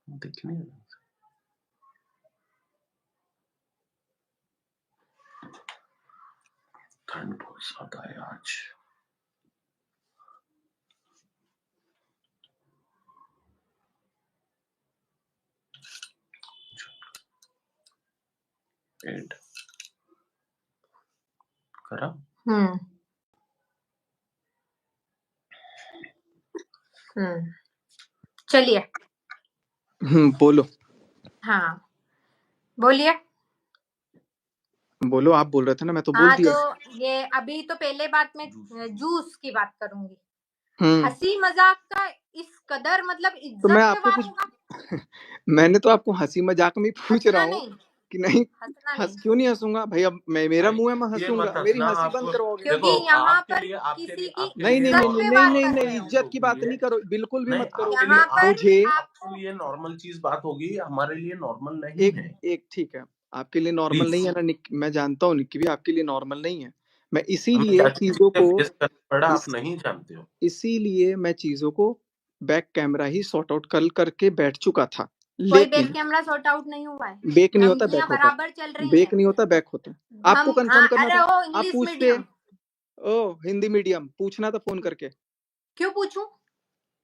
दिख नहीं रहा। ठंड बहुत ज्यादा है आज। एड करा। चलिए बोलो। हाँ बोलिए। बोलो, आप बोल रहे थे ना, मैं तो बोल हाँ दिया। तो ये अभी तो पहले बात में जूस की बात करूंगी। हम्म हंसी मजाक का इस कदर मतलब तो इज्जत मैं पे आपको वार कुछ होगा। मैंने तो आपको हंसी मजाक में पूछ रहा हंसना हूँ नहीं, कि नहीं। हंसना हंस नहीं, क्यों नहीं हंसूंगा भाई? अब मेरा भाई मुंह है, मैं ये मत हंसूंगा। मेरी हंसना हंसी आप। बंद करवाओगे? क्योंकि देखो यहाँ आपके पर लिए किसी की नहीं नहीं नहीं इज्जत नहीं पे नहीं वार नहीं कर नहीं, रहे हो। इज्जत की बात नहीं करो, बिल्कुल भी नहीं मत करो। आपके लिए यहाँ पर मुझे आपके लिए नॉर्मल चीज बात होगी, हमारे लिए नॉर्मल नहीं है। एक ठीक है, आपके लिए नॉर्मल प्लीज नहीं है ना मैं जानता हूँ निक्की भी आपके लिए नॉर्मल नहीं है। मैं हमें इसीलिए चीजों को फेस करना पड़ा, आप नहीं जानते हो। इसीलिए मैं चीजों को बैक कैमरा ही सॉर्ट आउट करके बैठ चुका था। कोई बैक लेकिन कैमरा सॉर्ट आउट नहीं हुआ है। बेक नहीं होता, धमकियां बैक होता बराबर चल है। रही बेक है। नहीं होता, बैक होता है। आपको कंफर्म करना अरे था, वो आप इंग्लिश पूछते। मीडियम। ओ हिंदी मीडियम पूछना था फोन करके। क्यों पूछूं?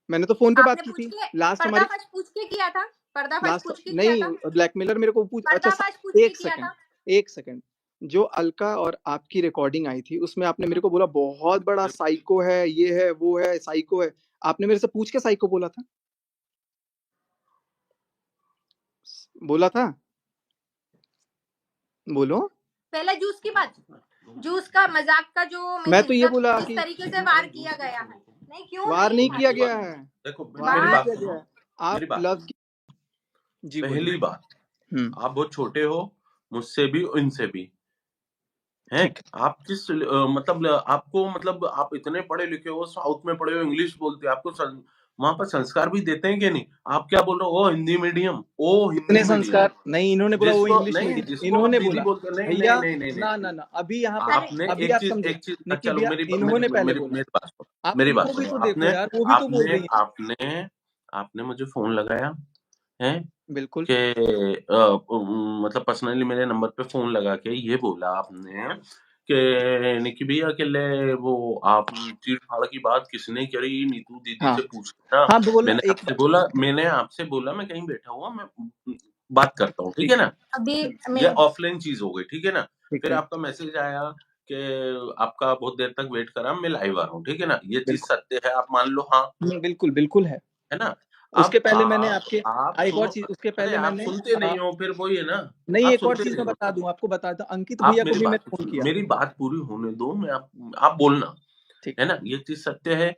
मैंने तो फोन पे बात आपने की पूछ थी के लास्ट हमारी। पर्दाफाश पूछ के किया था। पर्दाफाश लास्ट पूछ के किया नहीं, था। ब्लैकमेलर मेरे को पूछ। अच्छा पर्दाफाश पूछ के एक किया सेकंड, था। एक सेकंड। जो अलका और आपकी रिकॉर्डिंग आई थी उसमें आपने मेरे को बोला बहुत बड़ा साइको है, ये है वो है, साइको है। आपने मेरे से पूछ के साइको बोला था? बोला था? बोलो। पहले जूस की बात, जूस का मजाक का जो मेरी मैं तो ये इज्जत बोला जिस कि तरीके से वार किया गया है। नहीं क्यों वार नहीं किया भाई? गया है, देखो वार मेरी नहीं बात किया सुनो। गया है। आप मेरी बात लव जी बोलिए। पहली बात, आप बहुत छोटे हो मुझसे भी इनसे भी हैं। ठीक आप किस मतलब आपको मतलब आप इतने पढ़े लिखे हो, साउथ में पढ़े हो, इंग्लिश बोलते हो, आपको वहां पर संस्कार भी देते हैं कि नहीं? आप क्या बोल रहे हो? ओ हिंदी मीडियम, ओ हिंदी इतने मीडियम। संस्कार नहीं, इन्होंने बोला वो जिसको इंग्लिश नहीं, मीडियम, जिसको आप इन्होंने दीदी बोला। बोलते हो, नहीं भैया नहीं नहीं नहीं ना नहीं। ना ना, अभी यहाँ पे आपने अभी एक आप चीज समझे। निक्की चलो भैया मेरी इन्होंने पहले मेरी बोला। मेरी बात सुनो, आप मेरी बात उनको भी सुनो। तो देखो आपने यार, वो भी तो बोल आपने रही है। आपने आपने मुझे फोन लगाया है बिल्कुल। कि मतलब पर्सनली मेरे नंबर पे फोन लगा के ये बोला आपने कि निकी भैया के लिए वो आप चीड़ फाड़ की बात किसने करी, नीतू दीदी हाँ से पूछना। हाँ बोला एक मैंने आपसे बोला मैं कहीं बैठा हुआ, मैं बात करता हूँ, ठीक है ना? अभी ये ऑफलाइन चीज हो गई, ठीक है ना? ठीक फिर है। आपका मैसेज आया कि आपका बहुत देर तक वेट करा, मैं लाइव आ रहा हूँ, ठीक है ना? ये चीज बिल्कुल सत्य है, आप मान लो। हाँ बिल्कुल बिल्कुल है। है ना? उसके अब पहले मैंने आपके आप एक और सुनो। चीज, उसके अरे पहले आप मैंने सुनते नहीं हो, फिर वही है ना, नहीं, आप एक और सुनते चीज नहीं मैं हो। बता दूं, आपको बताता हूँ। अंकित आप भैया को मेरी भी बात मैंने फोन सुनो, किया। मेरी बात पूरी होने दो। मैं आप बोलना, ठीक है ना? ये चीज सत्य है।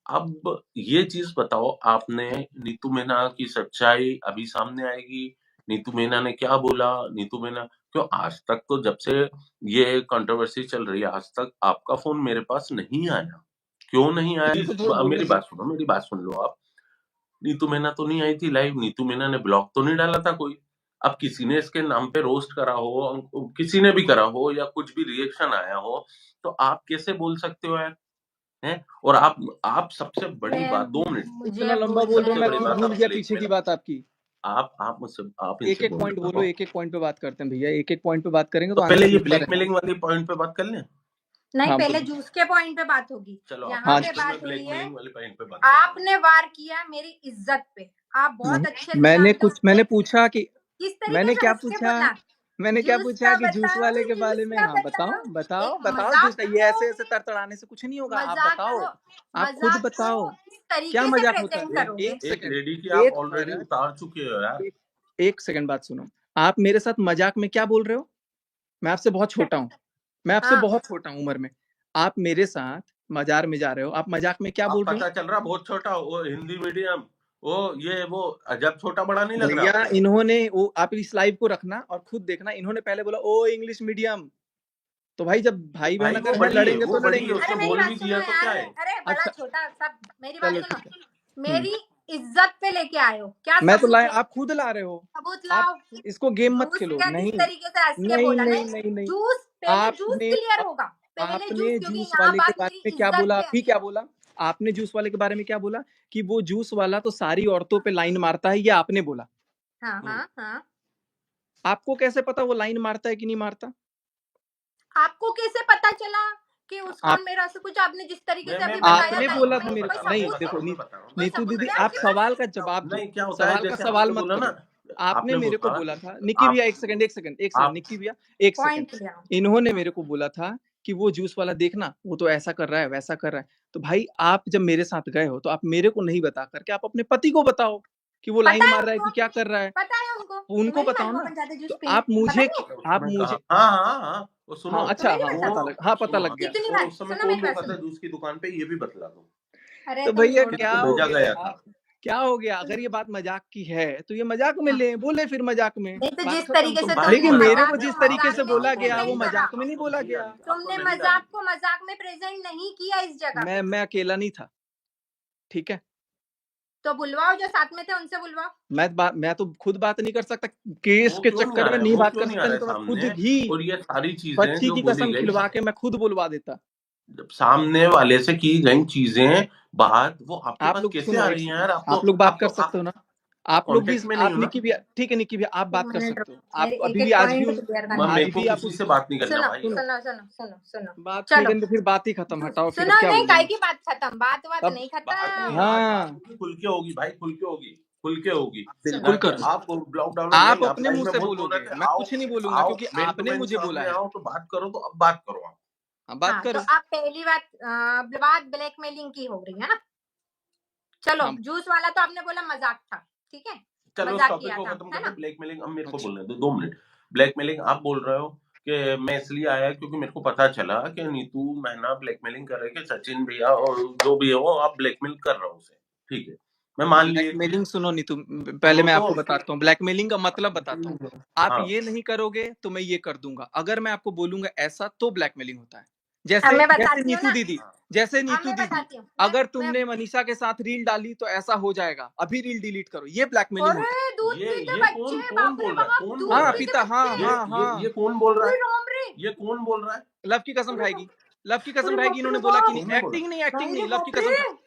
अब ये चीज बताओ, आपने नीतू मीना की सच्चाई अभी सामने आएगी। नीतू मीना ने क्या बोला? नीतू मीना क्यों आज तक तो जब से ये कंट्रोवर्सी चल रही है, आज तक आपका फोन मेरे पास नहीं आया। क्यों नहीं आया? मेरे को थोड़ा बोलने मेरी बात सुनो, मेरी बात सुन लो आप। नीतू मीना तो नहीं आई थी लाइव, नीतू मीना ने ब्लॉग तो नहीं डाला था कोई। अब किसी ने इसके नाम पे रोस्ट करा हो, किसी ने भी करा हो, या कुछ भी रिएक्शन आया हो, तो आप कैसे बोल सकते हो यार? हैं? और आप सबसे बड़ी बात, 2 मिनट, इतना मुझे लंबा बोल रहे हो, सबसे मैं बड़ी खुद बात भूल आप गया पीछे की ब्लैकमेल, बात आपकी। आप मुझसे, आप एक इनसे एक बोल पॉइंट रहे बोलो, हो। एक एक पॉइंट पे बात करते हैं भैया, एक एक पॉइंट पे बात करेंगे तो तो पहले आंसर ये मिलता रहेगा। ब्लैकमेलिंग वाली पॉइंट पे बात कर लें? नहीं, हाँ पहले बोलो। जूस के पॉइंट पे बात होगी। चलो यहाँ पे तो मैं बात हुई है, ब्लैकमेलिंग वाले पॉइंट पे बात करता हूँ। आपने वार किया मेरी इज्जत पे। आप बहुत अच्छे से मैंने जानते हो मैंने पूछा कि किस तरीके मैंने से क्या हंस के पूछा, बोला। मैंने क्या जूस पूछा का कि जूस बताओ, वाले के बारे जूस में। का हाँ बताओ बताओ। बताओ एक बताओ, जूस ये ऐसे ऐसे तरतड़ाने से कुछ नहीं होगा। आप मजाक बताओ, को आप खुद बताओ किस क्या तरीके से मजाक होता प्रेजेंट है। करोगे। एक एक सेकंड, लेडी की आप एक ऑलरेडी मिनट, उतार चुके हो यार। एक सेकंड बात सुनो। आप मेरे साथ मजाक में क्या बोल रहे हो? मैं आपसे बहुत छोटा हूँ, मैं आपसे हाँ, बहुत छोटा हूँ उम्र में। आप मेरे साथ मजार में जा रहे हो, आप मजाक में क्या अब बोल रहे पता चल रहा बहुत छोटा हो, वो हिंदी मीडियम, वो ये वो अजब छोटा बड़ा नहीं हो? लग रहा भैया आपको? इन्होंने वो, आप इस लाइव को रखना और खुद देखना, इन्होंने पहले बोला ओ इंग्लिश मीडियम। तो भाई जब भाई बहन भाई अगर वो हैं, बड़ी है, लड़ेंगे वो तो बड़ी है, लड़ेंगे। अरे उसने मेरी बोल बात भी सुनो दिया तो क्या यार। है? अरे बड़ा अच्छा छोटा सब, मेरी बात चलो सुनो। ठीक है। मेरी इज्जत पे लेके आए हो क्या? मैं तो सबूत लाए, है, आप खुद ला रहे हो। सबूत आप लाओ। इसको गेम मत जूस खेलो। का किस नहीं तरीके से हंस के नहीं बोला। नहीं नहीं, नहीं नहीं, जूस पहले जूस आपने क्लियर होगा, पहले जूस, आपने क्योंकि जूस यहाँ वाले के बात बारे मेरी में क्या इज्जत बोला? पे अभी क्या बोला आपने? जूस वाले के बारे में क्या बोला कि वो जूस वाला तो सारी औरतों पे लाइन मारता है, ये आपने बोला। हाँ हाँ हाँ। आपको कैसे पता वो लाइन मारता है कि नहीं मारता? आपको कैसे पता चला कि उसका और आप मेरा से कुछ? आपने जिस तरीके से मैं अभी मैं बताया आपने था, बोला था कोई मेरे कोई को, नहीं सबूत है? देखो मैं बता रहा हूँ। कोई नीतू सबूत दीदी, है आप आपके पास? सवाल का जवाब दो, नहीं क्या होता है, सवाल का जैसे सवाल आपने मत बोला ना, करो। आपने आपने मेरे को बोला बोला था, निक्की भैया आप एक सेकंड आप निक्की भैया एक सेकंड, पॉइंट लिया। इन्होंने मेरे को बोला था कि वो जूस वाला देखना, वो तो ऐसा कर रहा है वैसा कर रहा है। तो भाई आप जब मेरे साथ गए हो तो आप मेरे को नहीं बता करके आप अपने पति को बताओ कि वो लाइन पता है मार रहा है उनको, कि क्या कर रहा है, पता है उनको। उनको तुम्हें नहीं बताओ मालूम ना। अपन जाते जूस तो पीने? आप पता मुझे नहीं है? उस आप समय मुझे कहा, हाँ हाँ हाँ, वो सुनो, हाँ अच्छा, तुम्हें नहीं हाँ पता? पता लग हाँ पता सुनो, लग गया। कितनी और बार? उस समय सुनो कौन मेरी बात रुका था सुनो। जूस की दुकान पे, ये भी बतला दो। अरे तो तुम भैया छोड़ो। क्या तो हो भेजा गया? गया था। क्या हो गया? अगर ये बात मजाक की है तो ये मजाक में हाँ। ले, बोले फिर मजाक में, नहीं तो बात जिस खत्म। तरीके तो से भाई लेकिन तुमने मेरे मजाक को में जिस आप तरीके से मजाक में बोला आपको गया नहीं वो प्रेजेंट डाली थी, करा, मजाक में नहीं आपको बोला नहीं गया। डाली थी, आपको तुमने नहीं डाली मजाक थी। को मजाक में प्रेजेंट नहीं किया इस जगह पे। मैं अकेला नहीं था, ठीक है। तो बुलवाओ, जो साथ में थे उनसे बुलवाओ। मैं तो खुद बात नहीं कर सकता, केस वो के क्यों नहीं आ चक्कर में रहा है, नहीं वो बात क्यों कर नहीं आ सकता, रहा नहीं है तो मैं खुद सामने? भी और ये सारी चीजें बच्ची जो की बोली कसम गई, खिलवा के मैं खुद बुलवा देता। जब सामने वाले से की गई चीजें बात वो आपके आप पास लोग कैसे सुनो आ एक रही हैं सेकंड, यार? आप लोग बात कर आप सकते हो ना, आप लोग भी, कॉन्टेक्स्ट में नहीं आप हो ना। निक्की भैया, ठीक है निक्की भैया, आप एक बात कर मिनट सकते हो, रुको, आप मेरे अभी एक भी एक आज भी पॉइंट क्लियर करना मेरे आज है। को भी आप किसी उस से बात नहीं करना सुनो भाई। सुनो, सुनो सुनो सुनो सुनो। बात नहीं चलो करनी तो फिर बात ही खत्म, हटाओ फिर सुनो, क्या नहीं काय बोलेंगे की बात खत्म, बात बात तब। नहीं बात नहीं, खत्म। बात हाँ होगी, खुल के होगी भाई, खुल के होगी, खुल के होगी। सुनो बिल्कुल ना कि करो, आप ब्लॉक डाउनर आप नहीं, आप अपने लाइव मुंह में से बहुत बोल रहे बोलोगे, थे, मैं आओ कुछ नहीं बोलूंगा आओ क्योंकि मैन टू आपने मैन मुझे बोला सामने है। आओ तो बात करो, तो अब बात करो आप। हाँ बात हाँ, तो करो। अब पहली बात ब्लैकमेलिंग की हो रही है ना। चलो हाँ जूस वाला तो आपने बोला मजाक था, ठीक है, चलो उस मजाक टॉपिक किया को था, खत्म है करते, ना। ब्लैकमेलिंग अब मेरे को अच्छा, बोलने दो 2 मिनट। ब्लैकमेलिंग आप बोल रहे हो कि मैं इसलिए आया क्योंकि मेरे को पता चला कि नीतू मैना ब्लैकमेलिंग कर रहे कि सचिन भैया और जो भी है वो आप ब्लैकमेल कर रहे हो उसे, ठीक है, मैं मान लिए। ब्लैकमेलिंग सुनो नहीं, तुम पहले सुनो मैं तो, आपको बताता हूँ ब्लैकमेलिंग का मतलब बताता हूँ। आप हाँ ये नहीं करोगे तो मैं ये कर दूंगा, अगर मैं आपको बोलूंगा ऐसा तो ब्लैकमेलिंग होता है। अब जैसे मैं जैसे बताती हूँ नीतू ना, दीदी, हाँ। जैसे अब नीतू मैं दीदी, बताती हूँ। अगर मैं तुमने मनीषा के साथ रील डाली तो ऐसा हो जाएगा, अभी रील डिलीट करो, ये ब्लैकमेलिंग होता अरे दूध पीते ये कौन बच्चे, कौन बाप रे बोल रहा है, बाप, कौन है। बोल दूध हाँ रहा है? पीते पिता, हाँ बच्चे। हाँ हाँ। ये कौन बोल रहा अरे है? राम रे, ये कौन बोल रहा है? लव की कसम अरे खाएगी, बाप लव की कसम अरे खाएगी, बाप इन्होंने रे बोला कि बाप, नहीं, कौन बोला? एक्टिंग नहीं, एक्टिंग नहीं रे नहीं, लव की बाप कसम रे। खा,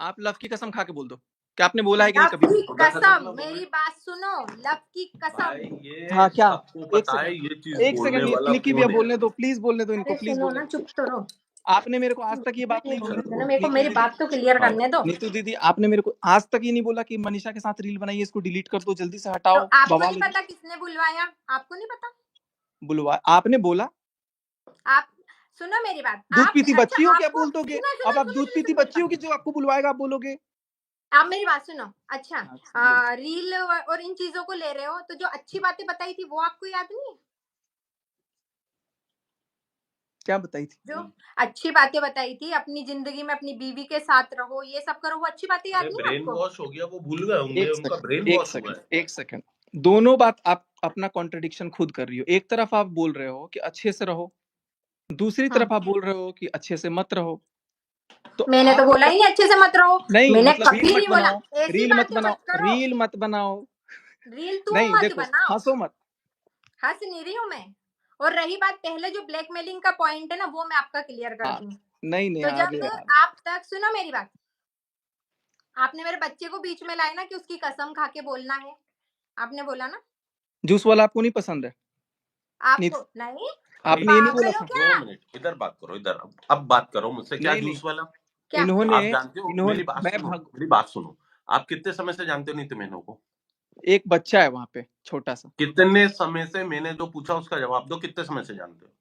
आप लव की कसम खा के बोल दो कि आपने बोला है कि नहीं लव कभी भी। की खुदा कसम कसम, ना बोल मेरी रहे बात सुनो, लव की कसम। भाई, हाँ ये क्या, सबको एक पता है सेकंड, ये चीज एक बोलने सेकंड वाला निकी भैया कौन है। बोलने दो, प्लीज बोलने दो इनको, अरे प्लीज सुनो बोलने ना, दो। चुप तो रहो। आपने मेरे को आज तक ये बात नहीं बोली, बोलने दो ना, मेरे को नीतू मेरी दीदी, बात तो क्लियर हाँ करने दो। नीतू दीदी आपने मेरे को आज तक ये नहीं बोला कि मनीषा के साथ रील बनाई है, इसको डिलीट कर दो, जल्दी से तो हटाओ, आपको बवाल नहीं हो पता किसने बुलवाया? आपको नहीं पता? बुलवा, आपने बोला आप सुनो मेरी बात। दूध आप पीती अच्छा, बच्ची हो क्या आपको बोल दोगे? सुनो अब सुनो आप सुनो दूध सुनो पीती सुनो मेरी बच्ची हो बात। कि जो आपको बुलवाएगा आप बोलोगे? आप मेरी बात सुनो। अच्छा, अच्छा, बोलो। रील और इन चीजों को ले रहे हो, तो जो अच्छी बातें बताई थी वो आपको याद नहीं है? क्या बताई थी? जो अच्छी बातें बताई थी, अपनी जिंदगी में अपनी बीवी के साथ रहो, ये सब करो, वो अच्छी बातें याद अरे नहीं है ब्रेन आपको? वॉश हो गया, वो भूल गए होंगे, उनका ब्रेन एक वॉश हुआ सेकंड, है। एक सेकंड, दोनों बात आप अपना कॉन्ट्रडिक्शन खुद कर रही हो। एक तरफ आप बोल रहे हो कि अच्छे से रहो, दूसरी तरफ आप बोल रहे हो कि अच्छे से मत रहो। तो मैंने तो आप बोला ही नहीं अच्छे से मत रहो, नहीं, मैंने मतलब रील कभी मत नहीं बोला। बनाओ, ऐसी रील मत बातें बनाओ, मत करो, रील मत बनाओ। रील तुम नहीं मत देखो, बनाओ। हंसो मत। हंस नहीं रही हूँ मैं। और रही बात पहले जो ब्लैकमेलिंग का पॉइंट है ना, वो मैं आपका क्लियर कर हाँ, दूं। नहीं नहीं तो यार, जब यार आप तक सुनो मेरी बात, आपने मेरे बच्चे को बीच में लाया ना कि उसकी कसम खा के बोलना है, आपने बोला ना। जूस वाला आपको नहीं पसंद है? आपको नहीं, भाई आपने ये नहीं बोला पागल हो था? क्या? 2 मिनट इधर बात करो, इधर अब बात करो मुझसे, क्या नहीं नहीं, जूस वाला? क्या? इन्होंने आप जानते हो, इन्होंने मेरी बात मैं सुनो, भाग, मेरी बात सुनो। आप कितने समय से जानते हो नीतू मैनन को? एक बच्चा है वहां पे छोटा सा, कितने समय से? मैंने जो पूछा उसका जवाब दो, कितने समय से जानते हो?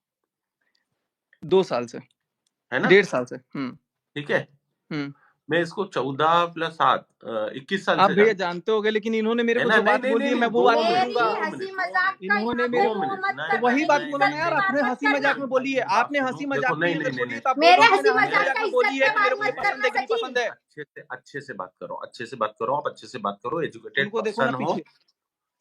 2 साल से, है ना? 1.5 साल से। ठीक है, हम्म। मैं इसको 14 + 7 21 साल आप से भैया जानता हूँ। जानते होगे, लेकिन इन्होंने मेरे है को ना? जो नहीं बात नहीं बोली नहीं है मैं नहीं, वो दो बात मिनट, मेरी बोलूंगा। 2 हंसी मिनट, 2 मजाक मिनट, का यहाँ इन्होंने पे मेरे 2 वो मिनट, मत तो नहीं करना, वही नहीं बात मेरी नहीं बोलो इज्जत ना नहीं पे यार, नहीं बात आपने नहीं, मत हंसी करना। मजाक में बोली है, मेरी बात आपने सुनो, हंसी देखो, मजाक में नहीं अगर नहीं नहीं बोली है नहीं, तो आप मेरे बोलोगे हंसी मैंने हंसी मजाक मजाक का में इज्जत बोली पे है कि बात मेरे को ये मत पसंद करना है कि नहीं सचिन। पसंद है। अच्छे से बात करो, अच्छे से बात करो, आप अच्छे से बात करो, एजुकेटेड उनको देखो ना पर्सन हो, पीछे,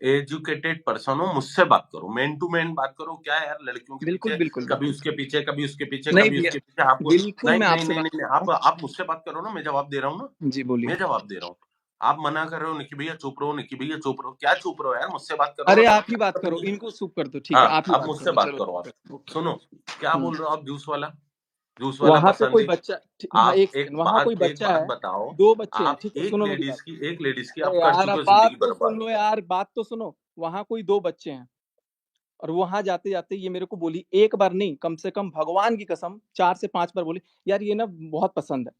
एजुकेटेड पर्सन हो, मुझसे बात करो, मैन टू मैन बात करो। क्या यार लड़कियों के बिल्कुल पीछे, बिल्कुल कभी बिल्कुल, उसके पीछे, कभी उसके पीछे, नहीं कभी भैया, उसके पीछे, आपको बिल्कुल नहीं मैं नहीं आपसे नहीं बात नहीं नहीं, करता हूँ। आप मुझसे बात करो ना, मैं जवाब दे रहा हूँ ना, जी बोलिए। मैं जवाब दे रहा हूँ। आप मना कर रहे हो निकी भैया चुप रहो, निकी भैया चुप रहो, क्या चुप रहो यार? मुझसे बात करो ना, अरे आप ही बात करो, तब इनको चुप कर दो, ठीक है, हाँ, आप ही अब बात मुझसे करो, बात चलो करो ठीक आप। है, ओके। सुनो, क्या बोल रहे हो आप जूस वाला? जूस वाला वहां पे पसंद कोई ही। बच्चा हाँ, आप एक सेकंड, वहां कोई एक बच्चा बात है, बताओ, 2 बच्चे हैं, आप ठीक है, सुनो मेरी बात। एक लेडीज की अरे आप कर यार, चुके अब हो बात जिंदगी तो बर्बाद। सुन लो यार, बात तो सुनो। वहां कोई 2 बच्चे हैं और वहां जाते जाते ये मेरे को बोली, एक बार नहीं, कम से कम भगवान की कसम 4 से 5 बार बोली, यार ये ना बहुत पसंद है।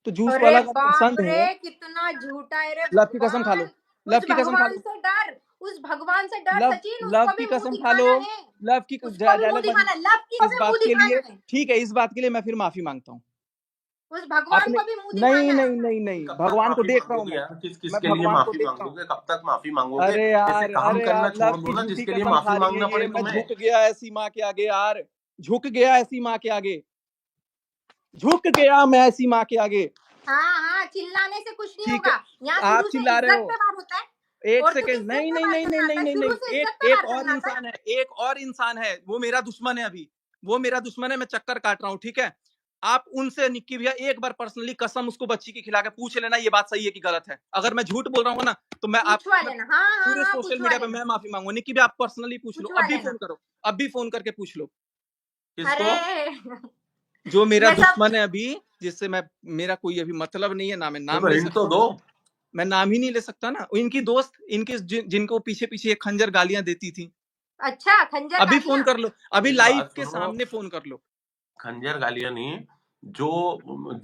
तो जूस अरे वाला अगर बाप पसंद है, रे, कितना झूठा है रे लव की कसम खा लो, भगवान। लव उस की कसम खा भगवान लो, से डर, उस भगवान से डर लव सचिन, लव उसको की भी मुंह कसम खा लो, दिखाना है, लव की उसको भी मुंह डायलॉग बन दिखाना है, लव को इस भी मुंह बात के लिए, दिखाना है, ठीक है, इस बात के लिए मैं फिर माफी मांगता हूँ। उस भगवान आपने को भी मुंह नहीं दिखाना है। नहीं नहीं नहीं, कब तक भगवान को माफी देख रहा हूँ मांगोगे मैं यार? किस किस मैं के लिए भगवान को माफी देख रहा हूँ। मांगोगे? कब तक माफी मांगोगे? अरे ऐसे यार, काम अरे करना यार, छोड़ लव दो की ना झूठी जिसके लिए कसम माफी खा रही है मांगना ये, पड़े मैं तुम्हें। झुक गया ऐसी माँ के आगे यार, झुक गया ऐसी माँ के आगे, झुक गया मैं ऐसी माँ के आगे। हाँ हाँ, चिल्लाने से कुछ नहीं ठीक है, होगा, यहाँ आप शुरू से चिल्ला रहे इज्जत हो। पे वार होता है। एक औरतों की सेकंड, इज्जत नहीं पे नहीं वार नहीं नहीं करना आता नहीं है, नहीं शुरू नहीं, से इज्जत एक पे एक वार और करना आता है। इंसान है, एक और इंसान है, वो मेरा दुश्मन है अभी, वो मेरा दुश्मन है, मैं चक्कर काट रहा हूँ, ठीक है। आप उनसे निक्की भैया एक बार पर्सनली कसम उसको बच्ची की खिला के पूछ लेना ये बात सही है कि गलत है। अगर मैं झूठ बोल रहा हूँ ना तो मैं पूछवा मैं लेना, हाँ हाँ पूरे हाँ, सोशल पूछवा मीडिया पे लेना, मैं माफी मांगूंगा। निक्की भैया आप पर्सनली पूछ लो, पूछवा अभी लेना। फोन करो, अभी फोन करके पूछ लो। किसको? अरे जो मेरा ये सब दुश्मन है अभी, जिससे मैं मेरा कोई अभी मतलब नहीं है, ना मैं नाम तो ले हिंट तो सकता दो। हूँ, मैं नाम ही नहीं ले सकता ना। इनकी दोस्त, इनके जिनको पीछे पीछे खंजर गालियां देती थी, अच्छा, खंजर अभी फोन गालियां। कर लो, अभी मेरी लाइव बात के सुनो, सामने फोन कर लो। खंजर गालियां नहीं, जो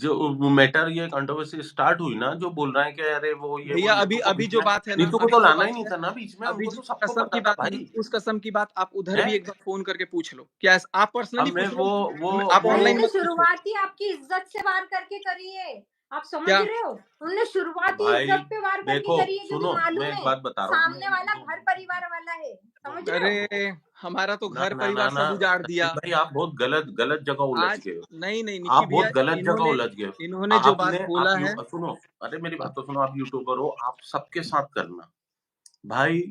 जो मैटर ये कंट्रोवर्सी स्टार्ट हुई ना, जो बोल रहे हैं कि अरे वो ये वो भैया अभी नीतू को अभी बीच जो में, बात है ना, नीतू को अभी तो जो लाना ही बात नहीं है, था ना बीच में, अभी उनको जो तो सबको कसम की पता था बात है ना, भाई। उस कसम की बात आप उधर है भी एक बार फोन करके पूछ लो। क्या आप पर्सनली अब मैं पूछ लो, वो आप वो ऑनलाइन उनने मत पूछो। शुरुआत ही आपकी इज्जत से वार करके करी है, आप समझ क्या रहे हो? उनने शुरुआत ही भाई इज्जत पे वार करके देखो, करी है, क्योंकि सुनो, मैं मालूम एक है बात बता रहा हूँ, सामने वाला घर परिवार वाला है, समझ रहे हो? अरे, हमारा तो ना घर ना ना परिवार ना सब उजाड़ सचिन दिया भाई, आप बहुत गलत गलत जगह उलझ आज। गए हो। नहीं नहीं निक्की आप भैया, बहुत गलत जगह इन्होंने उलझ गए हो। इन्होंने जो बात आपने बोला है, सुनो, अरे मेरी बात तो सुनो, आप यूट्यूबर हो, आप सबके साथ करना भाई।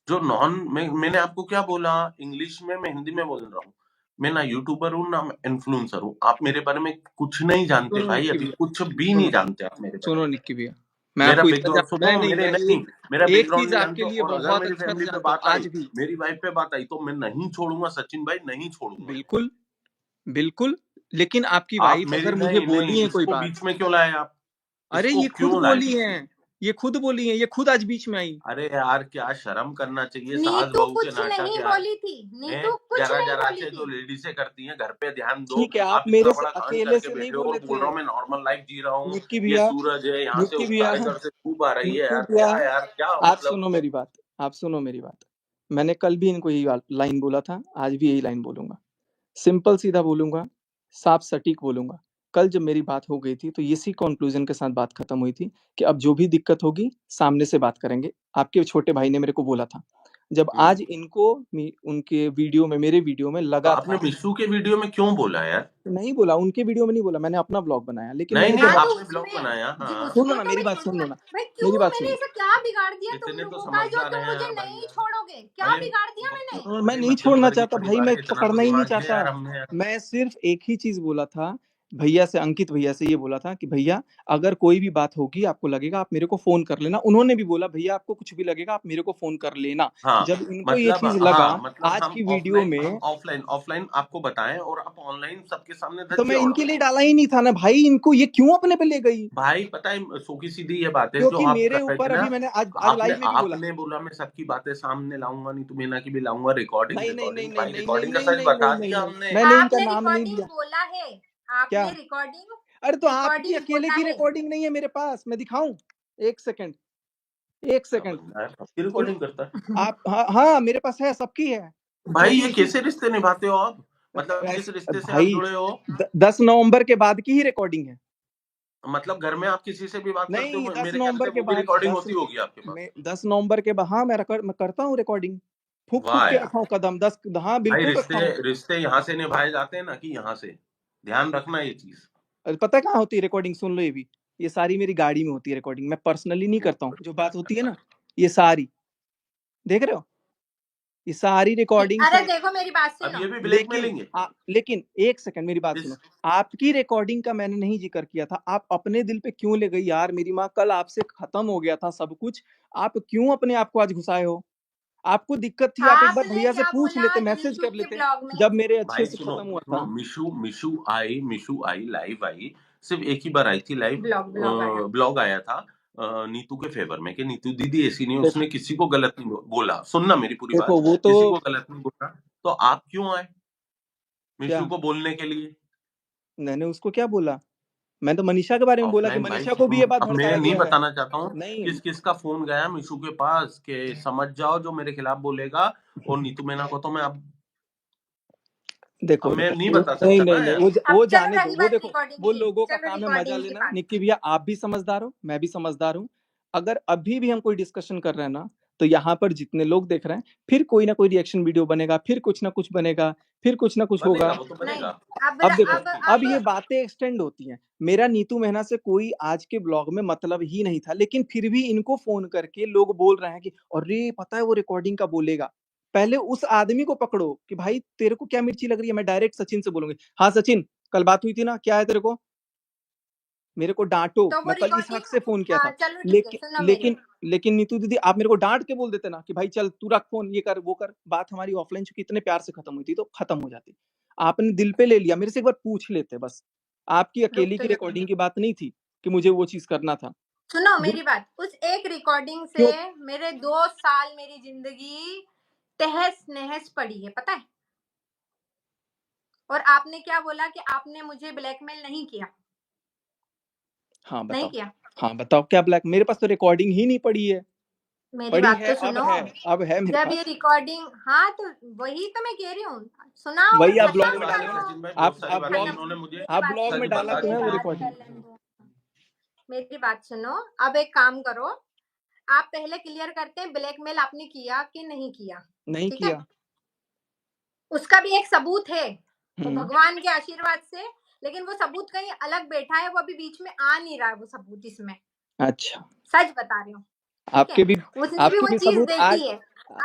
जो मैंने आपको क्या बोला, इंग्लिश में, मैं हिंदी में बोल रहा हूँ। मैं ना यूट्यूबर हूँ ना इन्फ्लुएंसर हूँ। आप मेरे बारे में कुछ नहीं जानते सुनो भाई, निक्की अभी भैया, कुछ भी सुनो नहीं जानते आप मेरे बारे सुनो में। निक्की भैया, मैं मेरा आपको इतना बैकग्राउंड सुनो, मैं नहीं, मेरे मैं नहीं, मेरा एक बैकग्राउंड चीज नहीं आपके जानते हो, लिए और अगर बहुत मेरी अच्छा से फैमिली पे जानता हूँ बात आई, आज भी। मेरी वाइफ पे बात आई, तो मैं नहीं छोड़ूंगा सचिन भाई, नहीं छोड़ूंगा। बिल्कुल बिल्कुल, लेकिन आपकी आप वाइफ मेरी अगर मुझे नहीं नहीं, बोली है कोई इसको बात, बीच में क्यों लाए आप? अरे इसको ये खुद क्यों लाए बोली बीच है, में? ये खुद बोली है, ये खुद आज बीच में आई। अरे यार, क्या शर्म करना चाहिए, सास नीतू बहू के कुछ नाटक नहीं यार। बोली थी, हैं? नीतू कुछ जरा नहीं जरा बोली से जो थी। लेडीजें करती हैं, घर पे ध्यान दो। ठीक है, आप आप इतना मेरे से बड़ा कांड अकेले करके से नहीं बैठे हो और बोले बोल थे। रहा हूँ मैं नॉर्मल लाइफ जी रहा हूँ। निक्की ये भैया, सूरज है, यहाँ से निक्की उस भैया, कारीगर से खूब आ रही है निक्की यार, भैया, क्या यार, क्या आप मतलब। सुनो मेरी बात, आप सुनो मेरी बात। मैंने कल भी इनको यही लाइन बोला था, आज भी यही लाइन बोलूंगा, सिंपल सीधा बोलूंगा, साफ सटीक बोलूंगा। कल जब मेरी बात हो गई थी तो इसी कंक्लूजन के साथ बात खत्म हुई थी कि अब जो भी दिक्कत होगी सामने से बात करेंगे। आपके छोटे भाई ने मेरे को बोला था। जब आज इनको उनके वीडियो में, मेरे वीडियो में तो लगा आपने था, मिशू के वीडियो में क्यों बोला यार? नहीं बोला, उनके वीडियो में नहीं बोला, मैंने अपना ब्लॉग बनाया, लेकिन नहीं मैंने नहीं, जो हाँ तो आपने ब्लॉग उसमें बनाया, हाँ। सुनो उसमें ना तो मेरी मैं बात, यही सुनो कहा, ना भाई मेरी क्यों बात मैंने सुनो। ऐसा क्या बिगाड़ दिया तुम इतने तो लोगों का जो समझदार तुम हैं मुझे यार भाई नहीं यार। छोड़ोगे? क्या भाई बिगाड़ दिया मैंने? मैं भाई नहीं मध्यम छोड़ना वर्गीय चाहता भाई, परिवार मैं के, इतना तो पकड़ना ही नहीं दिमाग है चाहता। यार हमने यार। मैं सिर्फ एक ही चीज बोला था भैया से, अंकित भैया से ये बोला था कि भैया अगर कोई भी बात होगी, आपको लगेगा, आप मेरे को फोन कर लेना। उन्होंने भी बोला भैया आपको कुछ भी लगेगा आप मेरे को फोन कर लेना। हाँ जब इनको ये मतलब, चीज लगा हाँ मतलब आज हम की वीडियो ऑफलाइन, हम में, ऑफलाइन ऑफलाइन आपको बताएं और आप ऑनलाइन सबके सामने तो धज्जियां मैं इनके उड़ाओ। लिए डाला ही नहीं था ना भाई, इनको ये क्यों अपने पे ले गई? भाई पता है, सूखी सीधी ये बात है जो क्योंकि आप मेरे कर रहे थे ऊपर ना। अभी मैंने आज आज आपने लाइव में भी बोला, आपने बोला मैं सबकी बातें सामने लाऊंगा नहीं, तो मीना की भी लाऊंगा। रिकॉर्डिंग नहीं नहीं नहीं रिकॉर्डिंग नहीं भाई, नहीं नहीं रिकॉर्डिंग का नहीं सच नहीं बता नहीं नहीं दिया नहीं, हमने। मैंने इनका आपने नाम नहीं रिकॉर्डिंग लिया। बोला है, क्या? आपने रिकॉर्डिंग अरे तो आपकी रिकॉर्डिंग अकेले बोला की है। रिकॉर्डिंग नहीं है मेरे पास, मैं दिखाऊं? एक सेकंड, एक क्या सेकंड। बंदा है, सबकी सुनो, रिकॉर्डिंग करता है। आप, हाँ हाँ, मेरे पास है, सबकी है। भाई क्योंकि ये इसी कैसे रिश्ते निभाते हो आप? मतलब किस रिश्ते से आप भाई, जुड़े हो? 10 नवंबर के बाद की ही रिकॉर्डिंग है। मतलब घर में आप किसी से भी बात करते नहीं, हो, 10 मेरे ख्याल नवंबर से के वो भी बाद, रिकॉर्डिंग होती होगी आपके पास। 10 नवंबर के बाद, हाँ मैं करता हूँ रिकॉर्डिंग, फूक फूक वाह के यार। रखा हूँ कदम, 10, हाँ भाई बिल्कुल रखा रिश्ते हूँ। रिश्ते यहाँ से निभाए जाते हैं ना कि यहाँ से, ध्यान रखना ये चीज। पता है कहाँ होती है रिकॉर्डिंग? सुन लो ये भी, ये सारी मेरी गाड़ी में होती है रिकॉर्डिंग, मैं पर्सनली नहीं करता हूँ। जो बात होती है ना, ये सारी, देख रहे हो, ये सारी रिकॉर्डिंग्स अरे हैं। देखो मेरी बात अब सुनो, ये भी लेकिन ब्लैकमेलिंग है लेकिन एक सेकंड मेरी बात सुनो, इस। आपकी रिकॉर्डिंग का मैंने नहीं जिक्र किया था। आप अपने दिल पे क्यों ले गई यार? मेरी माँ, कल आपसे खत्म हो गया था सब कुछ, आप क्यों अपने आप को आज घुसाए हो? आपको दिक्कत थी, आप एक बार आपने भैया से क्या पूछ बोला लेते, मैसेज निशु कर के लेते, ब्लॉग में? जब मेरे अच्छे भाई से सुनो खत्म हुआ सुनो, था। मिशु आई लाइव आई, सिर्फ एक ही बार आई थी लाइव। ब्लॉग आया। ब्लॉग आया था नीतू के फेवर में कि नीतू दीदी ऐसी नहीं, देखो उसने किसी को गलत नहीं बोला। सुनना मेरी पूरी बात, देखो वो तो किसी को गलत नहीं बोला। तो आप क्यों आए मिशु क्या को बोलने के लिए? मैंने उसको क्या बोला? मैं तो मनीषा के बारे में बोला कि ऑफलाइन भाई, मनीषा को भी ये बात अब मैं भड़काया नहीं गया है। बताना चाहता हूँ नहीं किस किस का फोन गया मिशु के पास कि समझ जाओ जो मेरे खिलाफ बोलेगा, और नीतू मीना को तो मैं अब देखो मैं देखो नहीं वो- बता नहीं सकता नहीं ना नहीं यार। अब वो चलो जाने दो, रही वो बात देखो रिकॉर्डिंग वो की, लोगों का चलो काम है मजा रिकॉर्डिंग की लेना। बात। निक्की भैया आप भी समझदार हो, मैं भी समझदार हूँ। अगर अभी भी हम कोई डिस्कशन कर रहे हैं ना, तो यहाँ पर जितने लोग देख रहे हैं, फिर कोई ना कोई रिएक्शन वीडियो बनेगा, फिर कुछ ना कुछ बनेगा, फिर कुछ ना कुछ बनेगा, होगा। वो तो नहीं बनेगा। अब देखो, अब अब ये बातें एक्सटेंड होती हैं। मेरा नीतू मेहना से कोई आज के ब्लॉग में मतलब ही नहीं था, लेकिन फिर भी इनको फोन करके लोग बोल रहे हैं कि अरे पता है वो रिकॉर्डिंग का बोलेगा। पहले उस आदमी को पकड़ो कि भाई तेरे को क्या मिर्ची लग रही है। मैं डायरेक्ट सचिन से बोलूंगी, हाँ सचिन कल बात हुई थी ना, क्या है तेरे को, मेरे को डांटो। तो वो मैं कल इस हक रिकॉर्डिंग, से फोन किया था। चलो ठीक है, लेकिन सुनो मेरी लेकिन लेकिन नीतू दीदी आप मेरे को डांट के बोल देते ना कि भाई चल तू रख फोन, ये कर वो कर। बात हमारी ऑफलाइन चूंकि इतने प्यार से खत्म हुई थी तो खत्म हो जाती। आपने दिल पे ले लिया, मेरे से एक बार पूछ लेते बस। आपकी रुक अकेली तो की जा। रिकॉर्डिंग की बात नहीं थी कि मुझे वो चीज करना था। सुनो वो मेरी बात, उस एक रिकॉर्डिंग से क्यों? मेरे 2 साल मेरी जिंदगी तहस नहस पड़ी है, पता है? और आपने क्या बोला कि आपने मुझे ब्लैकमेल नहीं किया। हाँ नहीं बताओ, किया। हाँ बताओ क्या ब्लैक, मेरे पास तो रिकॉर्डिंग ही नहीं पड़ी है। मेरी पड़ी बात है, तो सुनो। अब है मेरे जब ये पास। रिकॉर्डिंग, हाँ तो वही तो मैं कह रही हूँ, सुनाओ और वही आप बहुत ब्लॉग सारी खत्म में बातें डाले हो ना, करो। सचिन भाई, बहुत सारी आप बातें ब्लॉग इन्होंने मुझे मेरी आप बात ब्लॉग सुनो, में सच डाला बता तो मेरी है वो दिया। बात कर रिकॉर्डिंग। लेने दो। मेरी बात सुनो, अब एक काम करो, आप पहले क्लियर करते हैं ब्लैकमेल आपने किया कि नहीं किया। नहीं ठीक है, किया। उसका भी एक सबूत है, वो हम्म भगवान के आशीर्वाद से। लेकिन वो सबूत कहीं अलग बैठा है, वो अभी बीच में आ नहीं रहा है वो सबूत इसमें। अच्छा, सच बता रही हूँ, ठीक है? आपके भी उसने भी वो चीज सबूत देखी आज। है।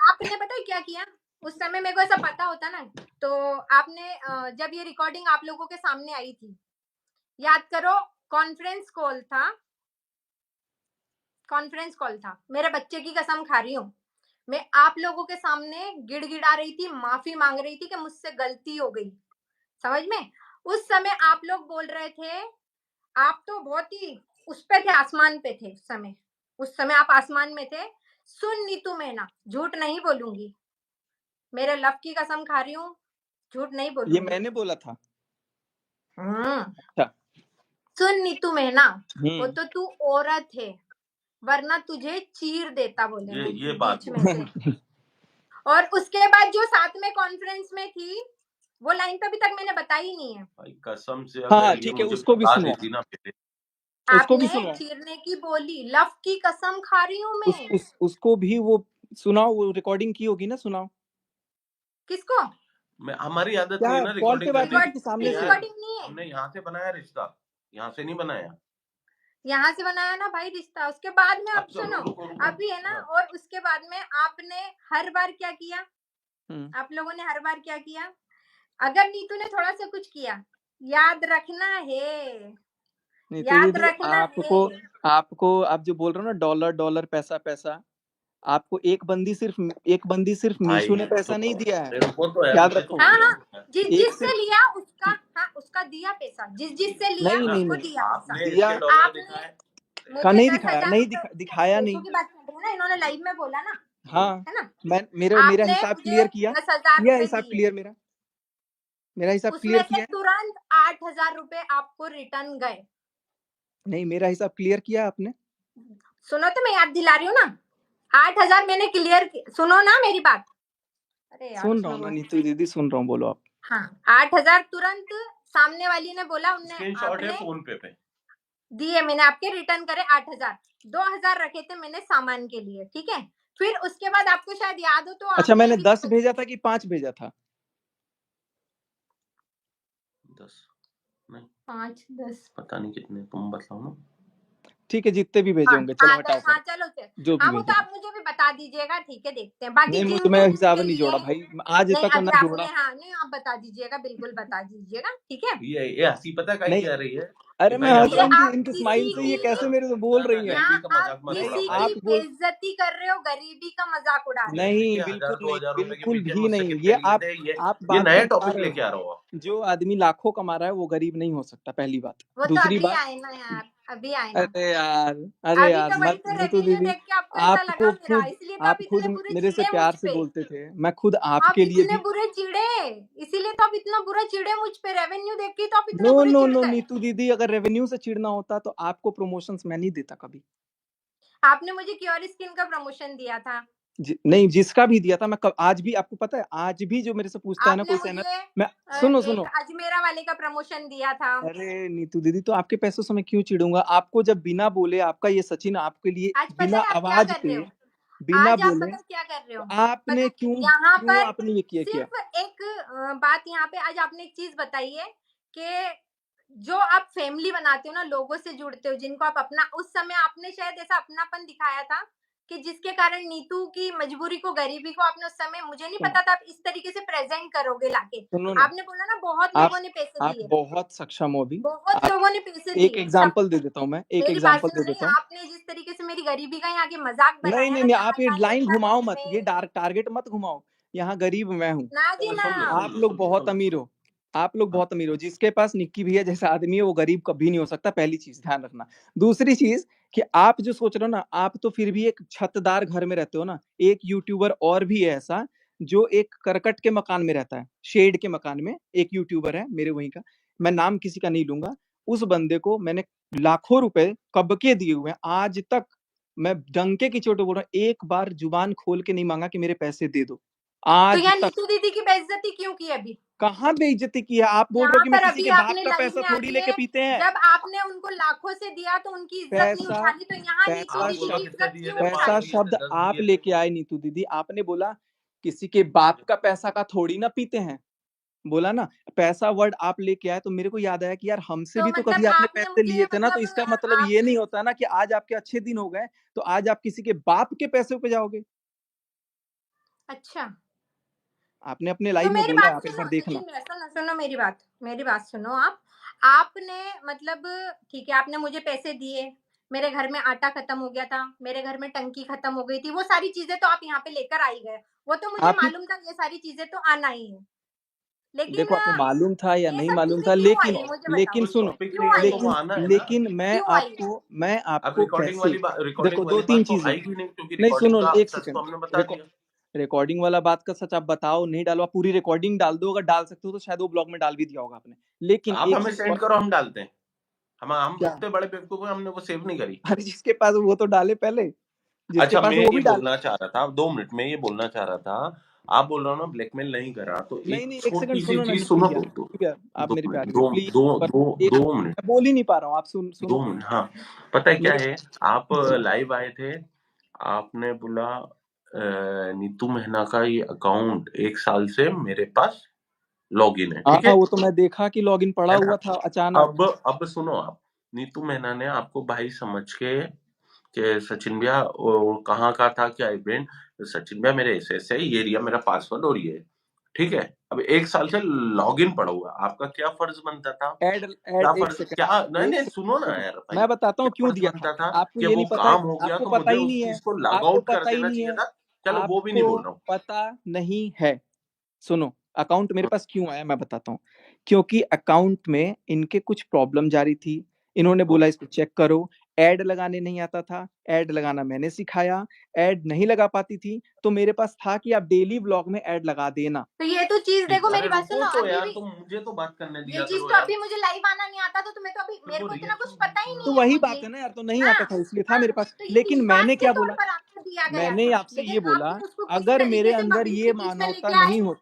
आपने पता है क्या किया उस समय? मेरे को ऐसा पता होता ना, तो आपने जब ये रिकॉर्डिंग आप लोगों के सामने आई थी, याद करो, कॉन्फ्रेंस कॉल था, कॉन्फ्रेंस कॉल था। मेरे बच्चे की कसम खा रही हूँ, मैं आप लोगों के सामने गिड़गिड़ा रही थी, माफी मांग रही थी कि मुझसे गलती हो गई। समझ में? उस समय आप लोग बोल रहे थे, आप तो बहुत ही उस पे थे, आसमान पे थे उस समय। उस समय आप आसमान में थे। सुन नीतू मैना, झूठ नहीं बोलूंगी, मेरे लव की कसम खा रही हूँ, झूठ नहीं ये बोलूंगी। मैंने बोला था। अच्छा, सुन नीतू मैना, वो हम्म तो तू औरत है, वरना तुझे चीर देता, बोले मैं ये बात बीच में से। और उसके बाद जो साथ में कॉन्फ्रेंस में थी, वो लाइन तो अभी तक मैंने बताई नहीं है। भाई कसम से, हाँ अगर ये ठीक है, मुझे उसको भी बता सुनो, देती ना पहले। उसको भी आपने सुनो, चीरने की बोली, लव की कसम खा रही हूँ मैं। उसको भी वो सुनाओ, वो रिकॉर्डिंग की होगी ना, सुनाओ। किसको? हमारी आदत क्या नहीं है ना कॉल पे रिकॉर्डिंग बात करने हुई थी की कि सामने से? यार। रिकॉर्डिंग नहीं है, हमने यहाँ से बनाया रिश्ता, यहाँ से नहीं बनाया। यहाँ से बनाया ना भाई रिश्ता। उसके बाद में, अब अब चलो सुनो, रुको रुको। अभी है ना, हाँ। और उसके बाद में आपने हर बार क्या किया, हम्म आप लोगों ने हर बार क्या किया? अगर नीतू ने थोड़ा सा कुछ किया, याद रखना है, नहीं तो याद दीदी रखना आपको है। आपको आप जो बोल रहे हो ना डॉलर डॉलर पैसा पैसा, आपको एक बंदी सिर्फ मीशू भाई ने पैसा नहीं सुनो, दिया है, रुको तो यार, याद मुझे तो रखो। हाँ बोलने हाँ, दो यार। जिस एक जिससे सिर्फ लिया उसका, हाँ उसका दिया पैसा, जिस जिससे लिया नहीं ना, नहीं उसको नहीं दिया पैसा। आपने दिया इसके डॉलर आपने दिखाए। का मुझे नहीं 10,000 दिखाया, नहीं रुपए, दिखाया पैसों नहीं। की बात कर रही हूँ ना, इन्होंने लाइव में बोला ना, हाँ है ना? मैं मेरा आपने हिसाब मुझे क्लियर किया, 10,000 रुपए हिसाब दिए, क्लियर, मेरा हिसाब उसमें क्लियर से किया है। तुरंत 8,000 रुपए आपको रिटर्न गए। नहीं मेरा हिसाब क्लियर किया है आपने। सुनो तो मैं याद दिला रही हूँ ना, 8,000 मैंने क्लियर, सुनो ना मेरी बात। अरे यार सुन रहा हूँ सुनो। ना नीतू दीदी, सुन रहा हूँ, बोलो आप। हाँ, 8,000 तुरंत सामने वाली ने बोला, उनने स्क्रीनशॉट है आपने फोन पे। दिए, मैंने आपके रिटर्न करे 8,000। 2,000 रखे थे मैंने सामान के लिए, ठीक है? फिर उसके बाद आपको शायद याद हो तो अच्छा आपने मैंने 10 किसी, भेजा था कि 5 भेजा था? 10 नहीं, 5 10, पता नहीं कितने, तुम बताओ ना। ठीक है जितने भी भेजे हाँ होंगे, चलो हाँ हटाओ हाँ, कर, चलो जो भी हाँ, वो भेजे तो हैं। आप मुझे भी बता दीजिएगा, ठीक है? देखते हैं बाकी नहीं मुझे जिनके मैं हिसाब जिनके नहीं लिए। जोड़ा भाई, आज नहीं, तक अभी ना आपने, जोड़ा। हाँ नहीं, आप बता दीजिएगा, बिल्कुल बता दीजिएगा, ठीक है? ये हंसी पता है नहीं क्या रही है? अरे कि मैं भाई हंस ये रहा अगर हूँ आप इनकी किसी स्माइल से, ये की कैसे मेरे से बोल ना रही हैं। गरीबी का यहाँ आप मजाक मत नहीं उड़ाओ किसी भाई। आप की बोल बेइज्जती कर रहे हो, गरीबी का मजाक उड़ा रहे हो। गरीबी नहीं के बिल्कुल 1000 नहीं, 2000 रुपए के बिल्कुल पीछे भी मुझसे नहीं। कितने ये लिए थे आप ये बात नए ही बता टॉपिक रहे लेके आ हो। रहे हो आप। जो आदमी लाखों कमा रहा है वो गरीब नहीं हो सकता, पहली बात। वो तो दूसरी अभी बात, आए ना यार, अभी आए ना। अरे यार, अरे अभी यार तो वही मत, तो नीतू रेवेन्यू दीदी देख के आपको ऐसा आपको लगा मेरा, खुद, इसलिए तो आप आप खुद इतने बुरे मेरे से चिढ़े प्यार मुझ से पे। बोलते थे, मैं खुद आप आपके लिए इतने भी। बुरे चिढ़े, इसीलिए तो आप इतना बुरा चिढ़े मुझ पे, रेवेन्यू देख के तो आप इतने नो बुरे नो चिढ़ नो गए। नीतू दीदी, अगर रेवेन्यू से चिढ़ना होता तो आपको प्रमोशंस मैं नहीं देता कभी। आपने मुझे क्योर स्किन का प्रमोशन दिया था। नहीं, जिसका भी दिया था मैं आज भी, आपको पता है, आज भी जो मेरे से पूछता है ना आपने कोई सेनर, मुझे मैं, सुनो एक सुनो, अजमेरा वाले का प्रमोशन दिया था। अरे नीतू दीदी, तो आपके पैसों से मैं क्यों चिढ़ूंगा? आपको जब बिना बोले, आपका ये सचिन आपके लिए आज पता बिना है आप क्या आवाज कर रहे पे, हो, बिना आज आप बोले, पता है क्या कर रहे हो, तो आपने पता है क्यों यहाँ क्यों पर आपने ये किया? सिर्फ एक बात यहाँ पे, आज आपने एक चीज बताई है कि जो आप फैमिली बनाते हो ना, लोगों से जुड़ते हो, जिनको आप अपना, उस समय आपने शायद ऐसा अपनापन दिखाया था कि जिसके कारण नीतू की मजबूरी को, गरीबी को आपने उस समय, मुझे नहीं पता था आप इस तरीके से प्रेजेंट करोगे लाके। सुनो ना, आपने बोला ना बहुत आप लोगों ने पैसे आप दिए, बहुत सक्षम हो अभी। बहुत आप, लोगों ने पैसे एक दिए। एग्जांपल दे देता हूँ मैं, एक मेरी बात एग्जांपल सुनो, दे नहीं देता हूँ। आपने जिस तरीके से मेरी गरीबी का यहाँ के मजाक नहीं बनाया नहीं ना, नहीं, जहाँ आप ये जहाँ लाइन देखा घुमाओ मैंने मत, ये टारगेट मत घुमाओ। यहाँ गरीब मैं हूँ, ना जी ना। आप लोग बहुत अमीर हो, आप लोग बहुत अमीर हो। जिसके पास निक्की भैया जैसा आदमी है वो गरीब कभी नहीं हो सकता, पहली चीज ध्यान रखना। दूसरी चीज कि आप जो सोच रहे हो ना, आप तो फिर भी एक छतदार घर में रहते हो ना। एक यूट्यूबर और भी है ऐसा, जो एक करकट के मकान में रहता है, शेड के मकान में। एक यूट्यूबर है मेरे वहीं का, मैं नाम किसी का नहीं लूंगा। उस बंदे को मैंने लाखों रुपए कब के दिए हुए हैं, आज तक मैं डंके की चोट बोल रहा हूँ, एक बार जुबान खोल के नहीं मांगा कि मेरे पैसे दे दो, तो आज यहाँ तक। नीतू दीदी की बेइज्जती क्यों की अभी? कहाँ बेइज्जती की है? आप बोल रहे हो यहाँ कि मैं पर किसी अभी के बाप आपने का लाइन पैसा में थोड़ी लेके आके, पीते हैं। जब आपने उनको लाखों से दिया तो उनकी इज्जत नहीं पैसा, उछाली, तो यहाँ नीतू पैसा दीदी बोलो की शब्द, कितने इज्जत दिए क्यों थे, 5 पैसा उछाली? दिए थे, शब्द 10 आप दिए थे। लेके आए नीतू दीदी। आपने बोला किसी के बाप का पैसा का थोड़ी ना पीते हैं, बोला ना। पैसा वर्ड आप लेके आए तो मेरे को याद आया कि यार हमसे तो भी तो मतलब कभी आपने आपने पैसे लिए मुझे, थे ना। तो मतलब इसका मतलब आप, ये नहीं होता ना कि आज आपके अच्छे दिन हो गए तो आज आप किसी के बाप के पैसे पे जाओगे। अच्छा, आपने अपने तो लाइव में मेरी बोला है, बात आप एक सुनो, बार देखना। सुनो सुनो सुनो मेरी बात सुनो आप। आपने मतलब, ठीक है, आपने मुझे पैसे दिए, मेरे घर में आटा खत्म हो गया था, मेरे घर में टंकी खत्म हो गई थी, वो सारी चीजें तो आप यहाँ पे लेकर आई गए, वो तो मुझे आपकी, मालूम था, ये सारी चीजें तो आना ही है। लेकिन देखो आपको मालूम था या ये नहीं सब मालूम चीजें था, क्यों लेकिन आई है, मुझे बताओ, लेकिन कोई सुनो, टॉपिक नहीं क्यों है आई तो है, वो आना है ना। लेकिन क्यों आई है? मैं अब आपको कैसे, रिकॉर्डिंग देखो दो वाली तीन बात तो चीजें, आएगी नहीं, क्योंकि नहीं रिकॉर्डिंग सुनो का एक सच सेकंड, तो हमने बता दिया। रिकॉर्डिंग वाला बात का सच आप बताओ, नहीं डालो, आप पूरी रिकॉर्डिंग डाल दो। अगर डाल सकते हो तो शायद वो ब्लॉग में डाल भी दिया होगा आपने। लेकिन आप एक हमें चीज सेंड और, करो, हम डालते हैं। हम क्या? इतने बड़े बेवकूफ हैं, हमने वो सेव नहीं करी। अरे जिसके पास वो तो डाले पहले, जिसके अच्छा, पास मैं वो ये भी डाले। बोलना चाह रहा था, 2 मिनट में ये बोलना चाह रहा था। आप बोल रहे हो ना ब्लैकमेल नहीं करा, तो नहीं एक नहीं, एक सेकंड छोटी सी सुनो ना चीज निकी सुनो। भैया, दो निकी भैया, आप दो मेरे मिनट प्यारे हो दो प्लीज। दो पर दो एक, दो मिनट मैं बोल ही नहीं पा रहा हूँ, आप सुनो 2 मिनट, हाँ। पता है क्या मेरे, है, आप लाइव आए थे, आपने बोला नीतू महना का ये अकाउंट 1 साल से मेरे पास लॉगिन है, ठीक हाँ है वो तो मैं देखा कि लॉगिन पड़ा है ना। हुआ था अचानक। अब सुनो आप, नीतू महना ने आपको भाई समझ के कि सचिन भैया वो कहाँ का था, क्या इवेंट, सचिन भैया मेरे ऐसे है, ये रिया मेरा पासवर्ड और ये, ठीक है। अब 1 साल से लॉगिन पड़ा हुआ, आपका क्या फर्ज बनता था? एड क्या एड एक फर्ज, सेकंड, क्या, नहीं एक नहीं, सुनो ना सेकंड, यार भाई, मैं बताता हूँ क्या क्यों फर्ज दिया था। बनता था आपको कि ये वो नहीं पता है, काम हो गया आपको तो पता मुझे ही उस नहीं है, चीज को लॉग आपको आउट कर पता ही देना नहीं चाहिए है, था। चलो वो भी नहीं आपको बोल रहा हूँ। पता नहीं है। सुनो, अकाउंट मेरे पास क्यों आया मैं बताता हूँ। क्योंकि अकाउंट में इनके कुछ प्रॉब्लम जा रही थी, इन्होंने बोला इसको चेक करो। ऐड लगाने नहीं आता था, ऐड लगाना मैंने सिखाया। ऐड नहीं लगा पाती थी तो मेरे पास था कि आप डेली ब्लॉग में ऐड लगा देना। तो ये तो चीज ठीक, देखो, मेरी अरे बात रुको सुनो, तो अभी यार, भी तुम मुझे तो बात करने ये दिया चीज करो तो, यार। अभी मुझे लाइव आना नहीं आता था, तुम्हें तो अभी, फिर मेरे वो को इतना कुछ रिएक्शन पता ही तो नहीं है वही बात मुझे। है ना यार, तो नहीं हाँ आता था इसलिए था हाँ, मेरे पास। तो ये लेकिन विश्वास मैंने के क्या तौर बोला, पर आपको दिया गया मैंने था, आपसे लेकिन ये बोला, आपने उसको किस अगर मेरे तरीके से अंदर पब्लिक ये के बीच में मानवता लेके आए। नहीं होती,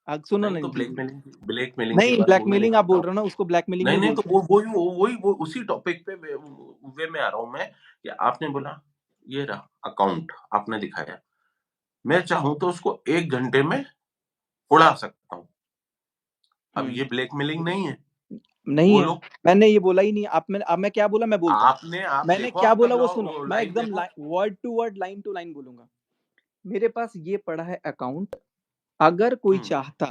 सुनो नहीं नहीं तो दीदी, ब्लैकमेलिंग की नहीं बात वो मैं नहीं ब्लैकमेलिंग आप करता बोल हूँ। रहे हो ना, उसको ब्लैकमेलिंग नहीं नहीं नहीं, तो बोलते। वो उसी टॉपिक पे वे में आ रहा हूँ मैं, कि आपने बोला ये रहा अकाउंट, आपने दिखाया, मैं चाहूँ तो उसको 1 घंटे में उड़ा सकता हूँ। अब ये ब्लैकमेलिंग नहीं है। नहीं वो है, लोग, मैंने ये बोला ही नहीं। अब मैं क्या बोला मैं बोलता हूँ, आप मैंने देखो, क्या आपका बोला वो सुनो, ब्लॉग मैं लाइव एकदम देखो। Word to word, line to line बोलूंगा। मेरे पास ये पड़ा है अकाउंट, अगर कोई हम्म चाहता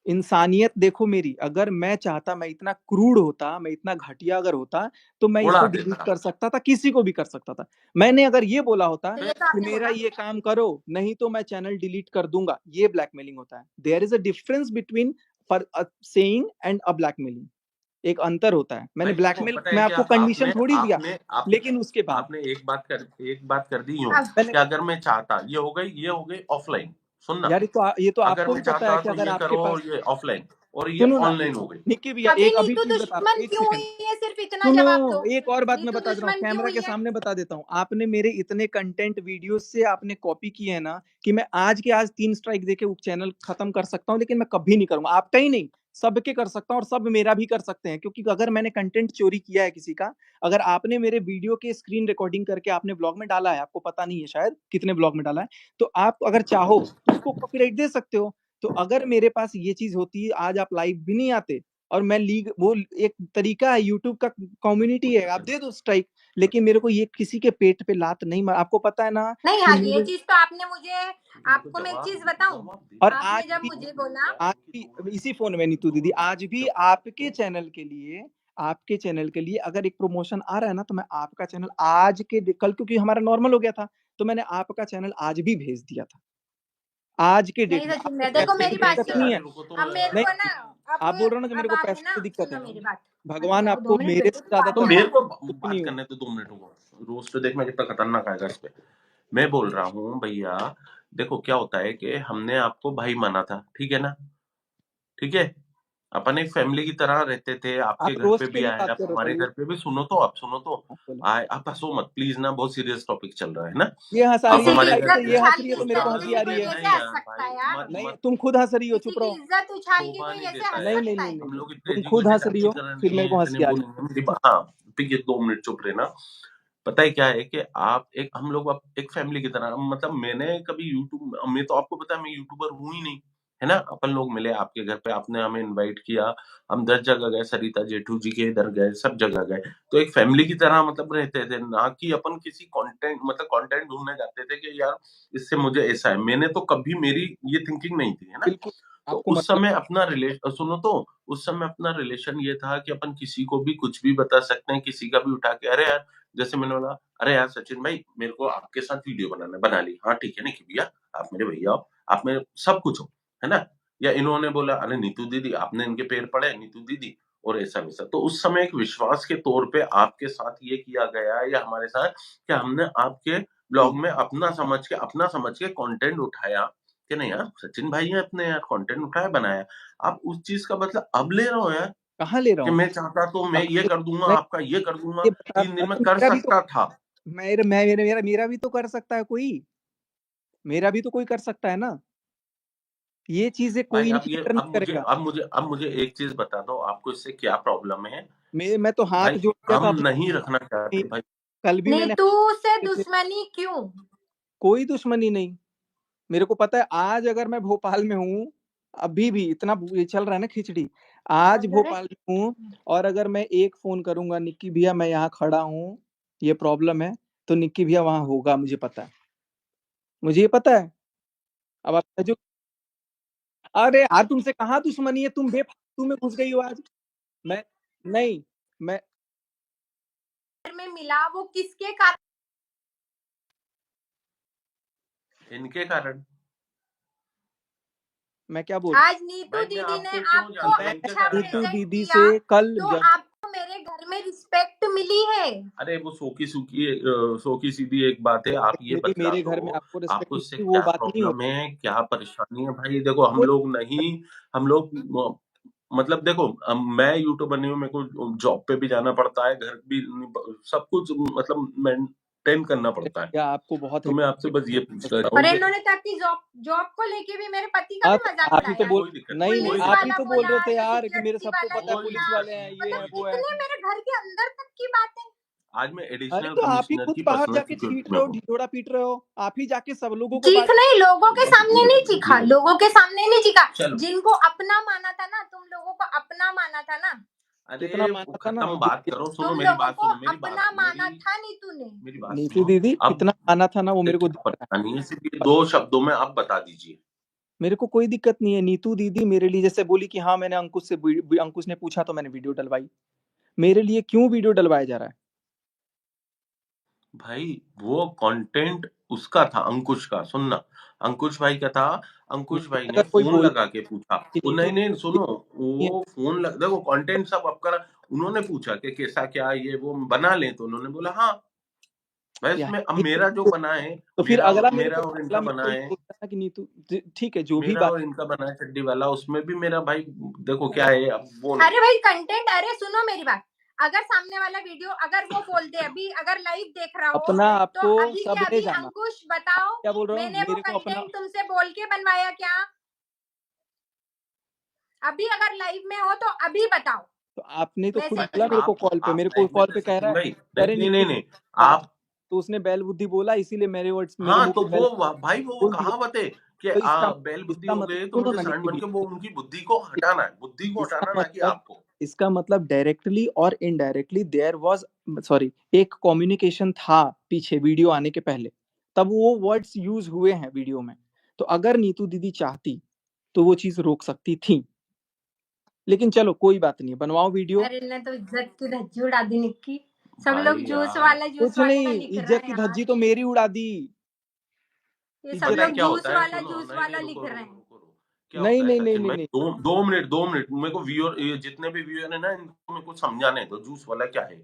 इंसानियत देखो मेरी, अगर मैं चाहता, मैं इतना क्रूड होता, मैं इतना घटिया अगर होता, तो मैं उड़ा इसको डिलीट देता। कर सकता था, किसी को भी कर सकता था। मैंने अगर ये बोला होता तो ये तो कि आपने मेरा बोला। ये काम करो, नहीं तो मैं चैनल डिलीट कर दूंगा, ये ब्लैकमेलिंग होता है। There is a difference between saying and a blackmailing. एक अंतर होता है। मैंने भाई देखो ब्लैकमेल, पता है मैं क्या, आपको कंडीशन आपने थोड़ी दिया, आपने लेकिन उसके बाद आपने एक बात कर दी यूं अब मैंने, कि अगर मैं चाहता, ये हो गई ऑफलाइन, सुनना, यार ये तो अगर आपको भी मैं पता है चाहता कि तो अगर ये आपके करो, पास, ये ऑफलाइन, और ये सुनो ना ऑनलाइन हो गई। निक्की भैया, अभी एक अभी नीतू चीज बता रहा हूँ, दुश्मन एक क्यों सेकंड, हुई है, सिर्फ इतना जवाब सुनो, दो। एक और बात मैं नीतू बता दे रहा हूँ, दुश्मन क्यों कैमरा हुई के है? सामने बता देता हूँ। आपने मेरे इतने कंटेंट वीडियो से आपने कॉपी किए हैं ना, कि मैं आज के आज 3 स्ट्राइक देके वो चैनल खत्म कर सकता हूँ, लेकिन मैं कभी नहीं करूंगा। आपका ही नहीं, सबके कर सकता हूँ, और सब मेरा भी कर सकते हैं, क्योंकि अगर मैंने कंटेंट चोरी किया है किसी का, अगर आपने मेरे वीडियो के स्क्रीन रिकॉर्डिंग करके आपने ब्लॉग में डाला है, आपको पता नहीं है शायद कितने ब्लॉग में डाला है, तो आप अगर चाहो तो उसको कॉपीराइट दे सकते हो। तो अगर मेरे पास ये चीज होती, आज आप लाइव भी नहीं आते, और मैं लीग, वो एक तरीका है, यूट्यूब का कम्युनिटी है, आप दे दो स्ट्राइक। लेकिन मेरे को ये किसी के पेट पे लात नहीं मार, आपको पता है ना नहीं, कि हाँ ये मेरे, चीज तो आपने मुझे, आपको मैं एक चीज बताऊं, और आपने आज जब भी, मुझे बोला, आज भी इसी फोन में नीतू दीदी, आज भी आपके चैनल के लिए, आपके चैनल के लिए अगर एक प्रमोशन आ रहा है ना, तो मैं आपका चैनल आज के कल, क्योंकि हमारा नॉर्मल हो गया था, तो मैंने आपका चैनल आज भी भेज दिया था, आज के डेट नहीं में। सचिन आपको भाई देखो पैसे मेरी की बात दिक्कत नहीं सुनो। है, अब मेरे नहीं, को ना, आप बोल रहे हो ना कि मेरे अब को आप है पैसे ना, की दिक्कत है, सुनो मेरी बात। भगवान मेरे को 2 आपको मिनट दे मेरे दो, से तो ज्यादा बात तो तो करना। मेरे को कुछ बात नहीं हो। करने तो 2 मिनट को, रोज तो देख मैं कितना खतरनाक आएगा इस पे। मैं बोल रहा हूँ भैया, देखो क्या होता है कि हमने आपको भाई माना था, ठीक है ना, ठीक है, अपन एक फैमिली की तरह रहते थे, आपके आप घर पे रोस्ट के भी लिए आए, बात आप कर रहे हो, हमारे चलिए घर पे भी, सुनो तो, आप सुनो तो, आप बोलो। आए, आप हंसो मत प्लीज ना, बहुत सीरियस टॉपिक चल रहा है ना, ये हंसा आप रही है, किसी की हमारे घर इज्जत पे, ये हंस उछाल रही के है तो मेरे को हंसी इज्जत आ की रही कोई है। कैसे नहीं हंस यार सकता भाई, है यार? मत नहीं, मत तुम खुद हंस रही हो, किसी चुप की रहो। इज्जत उछाल के शोभा कोई नहीं कैसे देता हंस है, नहीं नहीं सकता नहीं है? नहीं हम नहीं, लोग इतने तुम खुद हंस एजुकेटेड रही की हो, तरह फिर नहीं मेरे है, को इतने हंसी आ वो रही नहीं है मेरी बात। हाँ, ठीक है, 2 मिनट चुप रहे ना। पता है क्या है कि आप एक, हम लोग अब एक फैमिली की तरह, मतलब मैंने कभी यूट्यूब, मैं तो आपको पता है मैं यूट्यूबर हूँ ही नहीं, है ना, अपन लोग मिले आपके घर पे, आपने हमें इनवाइट किया, हम 10 जगह गए, सरिता जेठू जी के इधर गए, सब जगह गए, तो एक फैमिली की तरह मतलब रहते थे ना, कि अपन किसी कंटेंट, मतलब कंटेंट ढूंढने जाते थे कि यार इससे मुझे ऐसा है, मैंने तो कभी, मेरी ये थिंकिंग नहीं थी, है ना। बिल्कुल। तो आपको उस मतलब, समय अपना रिलेशन, सुनो तो, उस समय अपना रिलेशन ये था कि अपन किसी को भी कुछ भी बता सकते हैं, किसी का भी उठा के, अरे यार, जैसे मैंने बोला, अरे यार सचिन भाई मेरे को आपके साथ वीडियो बनाना है, बना ली, हाँ ठीक है, नहीं भैया, आप मेरे भैया हो, आप मेरे सब कुछ हो, है ना। या इन्होंने बोला, अरे नीतू दीदी, आपने इनके पैर पड़े नीतू दीदी, और ऐसा वैसा, तो उस समय एक विश्वास के तौर पे आपके साथ ये किया गया, या हमारे साथ, कि हमने आपके ब्लॉग में अपना समझ के कंटेंट उठाया, कि नहीं यार सचिन भाई है अपने, यार कंटेंट उठाया, बनाया। आप उस चीज का बदला अब ले रहे हो यार, कहाँ ले रहा कि हूँ? मैं चाहता तो मैं कहाँ ये ले, कर दूंगा, नहीं, आपका ये कर दूंगा, ये बता, 3 दिन में तो कर मेरा भी तो, सकता था। मेरा मेरा भी तो कर सकता है कोई, मेरा भी तो कोई कर सकता है ना, ये चीजें भाई कोई अब नहीं ये, मैटर नहीं करेगा। अब मुझे एक चीज बता दो, आपको इससे क्या प्रॉब्लम है? मैं तो हाथ भाई जोड़ दिया था हम अपने, नहीं रखना चाहते भाई। कल भी मैंने नीतू से हाथ जोड़े थे। दुश्मनी क्यों? कोई दुश्मनी नहीं, मेरे को पता है, आज अगर मैं भोपाल में हूँ, अभी भी इतना ये चल रहा है ना खिचड़ी, आज भोपाल में हूँ, और अगर मैं एक फोन करूंगा, निक्की भैया मैं यहाँ खड़ा हूँ, ये प्रॉब्लम है, तो निक्की भैया वहां होगा, मुझे पता है, मुझे ये पता है। अब आप जो, अरे यार तुमसे कहाँ दुश्मनी है, तुम बेफालतू में घुस गई हो आज। मैं, नहीं, मैं में मिला वो किसके कारण? इनके कारण। मैं क्या बोल, आज नीतू भाई मैं दीदी ने आपको क्यों आपको जानता हूँ, इनके अच्छा कारण नीतू प्रेजेंट जानता हूँ। दीदी किया, से कल तो जब, आपको मेरे घर में रिस्पेक्ट मिली है। अरे वो सो की सीधी एक बात है, आप ये मेरी, बतला मेरे घर में दो, आपको रिस्पेक्ट आपको इससे मिली, वो क्या बात नहीं प्रॉब्लम होती। है, क्या परेशानी है भाई। देखो हम वो लोग नहीं, हम लोग मतलब देखो, मैं यूट्यूबर बनी हूँ, मेरे को जॉब पे भी जाना पड़ता है, घर भी, सब कुछ मतलब मेंटेन करना पड़ता है। या आपको बहुत तो मैं आपसे बस ये पूछना और चाहूँ कि इन्होंने तक की जॉब जॉब को लेके भी मेरे पति का हाँ, भी तो मजाक आप ही तो उड़ाया। बोल, कोई दिक्कत नहीं नहीं, कोई पुलिस आप दिक्कत ही वाला तो बोल बोला रहे थे या यार कि मेरे सिक्योरिटी सबको वाला पता है, ने पुलिस बोला, वाले हैं, ये है मतलब वो है। कितने मेरे घर के अंदर तक की बातें। आज मैं अरे एडिशनल तो आप ही कमिश्नर खुद की बाहर पर्सनल जाके चीट सिक्योरिटी में रहे हो, हूँ। ढिढोरा पीट रहे हो, आप ही जाके सब लोगों को चीख नहीं, लोगों के सामने नहीं चीखा, चलो लोगों के सामने नहीं चीखा, चलो, जिनको अपना माना था ना, तुम लोगों को अपना माना था ना, कितना अरे माना था ना खत्म बात करो, सुनो तुम मेरी लोगों बात को सुनो, अपना माना था नीतू ने। मेरी बात नीतू सुनो। दीदी अब कितना माना था ना, वो मेरे को क्या दिख रहा परेशानी है, सिर्फ ये 2 शब्दों में आप बता दीजिए। मेरे को कोई दिक्कत नहीं है। नीतू दीदी मेरे लिए जैसे बोली कि हाँ मैंने अंकुश ने पूछा तो मैंने वीडियो डलवाई, मेरे लिए क्यों वीडियो डलवाया जा रहा है? भाई वो कंटेंट उसका था, अंकुश का। सुनना, अंकुश भाई का था। अंकुश भाई ने अगर कोई फोन बोल लगा के पूछा। कि वो नीतू नहीं सुनो, ये वो देखो कंटेंट सब आपका। उन्होंने पूछा कि कैसा क्या ये वो बना लें, तो उन्होंने बोला हाँ। भाई क्या उसमें है अब ये मेरा जो बना है, तो फिर अगला मेरा और इनका बना ये है, बोलता है कि नीतू ठीक है जो भी मेरा बात और इनका बना है चड्डी वाला, उसमें भी मेरा भाई देखो क्या है अब वो अरे भाई कंटेंट, अरे सुनो मेरी बात, अगर सामने वाला वीडियो अगर वो बोल दे अभी अगर लाइव देख रहा हो अपना तो आपको अभी के सबने अभी जाना। अंकुश बताओ क्या बोल रहा हूँ, मैंने वो मेरे को अपना कंटेंट तुमसे बोल के बनवाया क्या? अभी अगर लाइव में हो तो अभी बताओ। तो आपने तो खुद वैसे बोला मेरे को कॉल पे, मेरे को लाइव में कॉल थे पे कह रहा सचिन है भाई। कह रहे नहीं नीतू बात, आप, तो उसने बैल बुद्धि बोला इसीलिए मेरे वर्ड्स मेरे हाँ मुंह तो पे बैल भाई वो बोल दिया। कहावत है कि तो बैल बुद्धि इसका हो मतलब गए तो सुनो मुझे ना सांड निक्की बन भी, के, वो उनकी बुद्धि को हटाना है, बुद्धि को हटाना, ना कि आपको। इसका मतलब डायरेक्टली और इनडायरेक्टली देयर वाज सॉरी एक कम्युनिकेशन था पीछे वीडियो आने के पहले, तब वो वर्ड्स यूज हुए हैं वीडियो में। तो अगर नीतू दीदी चाहती तो वो चीज रोक सकती थी, लेकिन चलो कोई बात नहीं, बनवाओ वीडियो। अरे ने तो इज्जत की धज्जी उड़ा दी निक्की। सब भाई लोग यार कुछ वाला नहीं, लिख रहे इज्जत हैं की यार। धज्जी तो मेरी उड़ा दी। ये सब इज्जत पता है लोग क्या होता है, सुनो, जूस नहीं वाला रुको लिख रुको रहे हैं। रुको रुको। क्या नहीं होता है नहीं नहीं सचिन नहीं भाई, नहीं 2 मिनट मेरे को व्यूअर, ये जितने भी व्यूअर है ना, इनको मेरे को समझाने दो जूस वाला क्या है।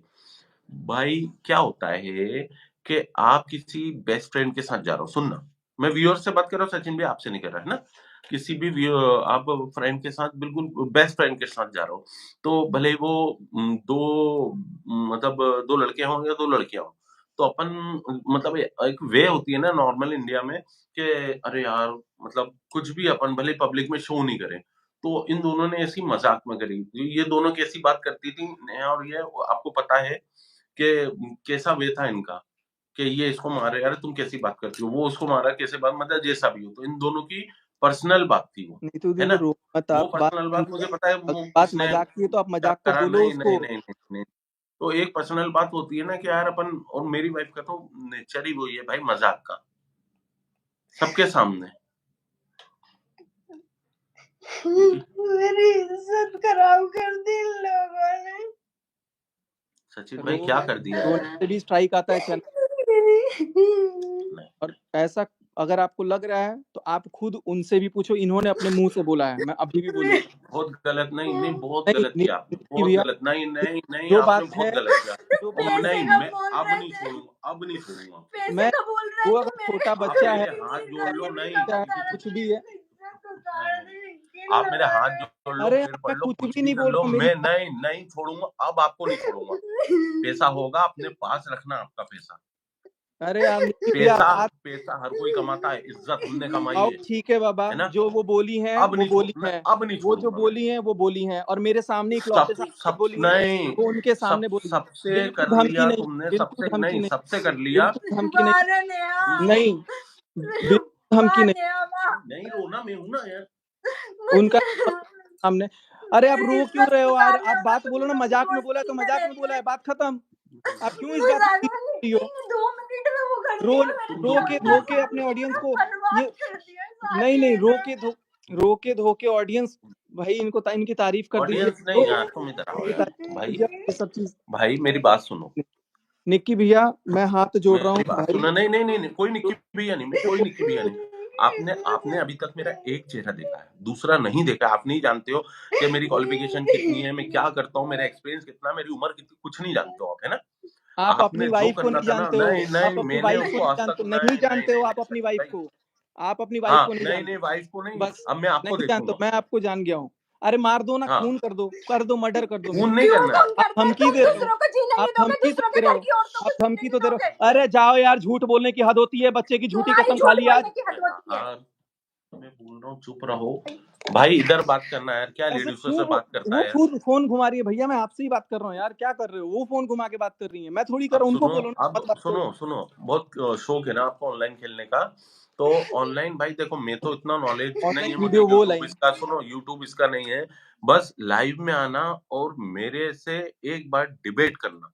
भाई क्या होता है कि आप किसी बेस्ट फ्रेंड के साथ जा रहे हो, सुनना, मैं व्यूअर से बात कर रहा हूँ सचिन भाई, आपसे नहीं कर रहा है ना। किसी भी आप फ्रेंड के साथ, बिल्कुल बेस्ट फ्रेंड के साथ जा रहे हो, तो भले ही वो मतलब 2 लड़के हों या 2 लड़कियां हों, तो अपन मतलब एक वे होती है ना नॉर्मल इंडिया में कि अरे यार, मतलब कुछ भी अपन भले पब्लिक में शो नहीं करें। तो इन दोनों ने ऐसी मजाक में करी, ये दोनों कैसी बात करती थी, नेहा और ये, आपको पता है कि कैसा वे था इनका, कि ये इसको मारे, अरे तुम कैसी बात करती हो, वो उसको मारा कैसे बात, मतलब जैसा भी हो, तो इन दोनों की पर्सनल बात थी वो, नीतू है दीदी ना। रो मत वो आप, बात पर्सनल बात मुझे पता है वो बात किसने मजाक की है तो आप क्या मजाक को करा। बोलो नहीं उसको। नहीं नहीं नहीं नहीं। तो एक पर्सनल बात होती है ना कि यार अपन, और मेरी वाइफ का तो नेचर ही वही है भाई, मजाक का, सबके सामने। मेरी इज्जत खराब कर दी इन लोगों ने। सचिन रो भाई क्या कर दिया रोने है? से भी स्ट्राइक आता है चैनल। नहीं, और ऐसा अगर आपको लग रहा है तो आप खुद उनसे भी पूछो, इन्होंने अपने मुंह से बोला है, मैं अभी भी बोलूंगा। बहुत गलत, नहीं नहीं, बहुत नहीं गलत किया आपने, निक्की बहुत भैया, गलत, नहीं नहीं नहीं, जो आपने बात है, बहुत गलत किया। जो और बात नहीं, पैसे का मैं बोल अब रहे नहीं थे, छोड़ूंगा, अब नहीं छोड़ूंगा। पैसे मैं का बोल रहे वो थे, अगर मेरे छोटा आप बच्चा है मेरे हाथ जोड़ लो, नहीं चाहे कुछ भी है, आप मेरे हाथ जोड़ लो, अरे फिर यार पढ़ मैं लो, कुछ कुछ भी भी नहीं कर बोल लो, रहा हूँ, मेरी मैं नहीं नहीं छोड़ूंगा, अब आपको नहीं छोड़ूंगा। पैसा होगा अपने पास रखना, आपका पैसा। अरे यार निक्की भैया पैसा बात पैसा हर कोई कमाता है, इज्जत हमने कमाई आओ ठीक है बाबा, है ना। जो वो बोली है अब वो नहीं बोली मैं है, अब नहीं वो जो छोड़ूंगा मैं। बोली है वो बोली है, और मेरे सामने इकलौते सब सामने नहीं सब बोली है, नहीं, वो उनके सामने बोली है। सबसे बिल्कुल कर धमकी लिया नहीं, तुमने, बिल्कुल सबसे धमकी नहीं, नहीं, सबसे कर लिया। बिल्कुल धमकी नहीं, नहीं बिल्कुल धमकी नहीं, नहीं रोना, मैं हूं ना यार। उनका सामने। अरे आप रो क्यों रहे हो यार, आप मुझे बात बोलो ना, मजाक में बोला है तो मजाक में बोला है, बात खत्म। आप क्यों इस बात को रही हो? 2 मिनट में वो कर रो दिया, मेरे रो के धो के अपने ऑडियंस को ये नहीं नहीं रो के धो के ऑडियंस भाई इनको इनकी तारीफ कर दीजिए ऑडियंस नहीं तो यार, तुम इधर आओ इनकी यार तारीफ कर भाई। दीजिए, ये सब चीज। भाई मेरी बात सुनो, निक्की भैया मैं हाथ जोड़ रहा हूँ मेरी बात भाई, सुनो, नहीं नहीं नहीं, कोई निक्की भैया नहीं, मेरे कोई को निक्की भैया नहीं। आपने आपने अभी तक मेरा एक चेहरा देखा है, दूसरा नहीं देखा। आप नहीं जानते हो कि मेरी क्वालिफिकेशन कितनी है, मैं क्या करता हूँ, मेरा एक्सपीरियंस कितना, मेरी उम्र कितनी, कुछ नहीं जानते हो आप, है ना। आप अपनी आपने जो वाइफ को करना नहीं था ना, जानते हो, नहीं आप नहीं, अपनी मैंने वाइफ को उसको नहीं आज तक, जानते, नहीं नहीं नहीं जानते हो नहीं आप नहीं अपनी सचिन वाइफ भाई। को, आप अपनी वाइफ हाँ, को नहीं नहीं जानते। नहीं, वाइफ को नहीं, बस अब मैं आपको नहीं जानते हो, देखूंगा। मैं आपको जान गया हूँ। अरे मार दो ना, हाँ, खून कर दो मर्डर कर दो मेरा। खून नहीं क्यों करना है। तुम आप करते हो? धमकी तुम दे रहे हो, दूसरों को जीने आप नहीं दोगे, धमकी तो दूसरों दे के रहे घर हो, की औरतों आप को जीने धमकी नहीं तो दे रहे दोगे। हो। अरे जाओ यार, झूठ बोलने की हद होती है, बच्चे की झूठी तुम्हारी कसम खा झूठ ली आज। बोलने की हद होती है। यार मैं बोल रहा हूँ, चुप रहो भाई, इधर बात करना है यार, क्या ऐसे लेडीजों क्यों से बात करता वो है यार। खुद फोन घुमा रही है, भैया मैं आपसे ही बात कर रहा हूँ यार, क्या कर रहे हो? वो फोन घुमा के बात कर रही है, मैं थोड़ी कर अब रहा हूँ, उनको सुनो, बोलो ना अब मत बात सुनो करो। सुनो, बहुत शौक है ना आपको ऑनलाइन खेलने का। तो ऑनलाइन भाई देखो, मैं तो इतना नॉलेज नहीं ऑनलाइन है मुझे, वीडियो वो यूट्यूब लाइन इसका, सुनो यूट्यूब इसका नहीं है। बस लाइव में आना और मेरे से एक बार डिबेट करना,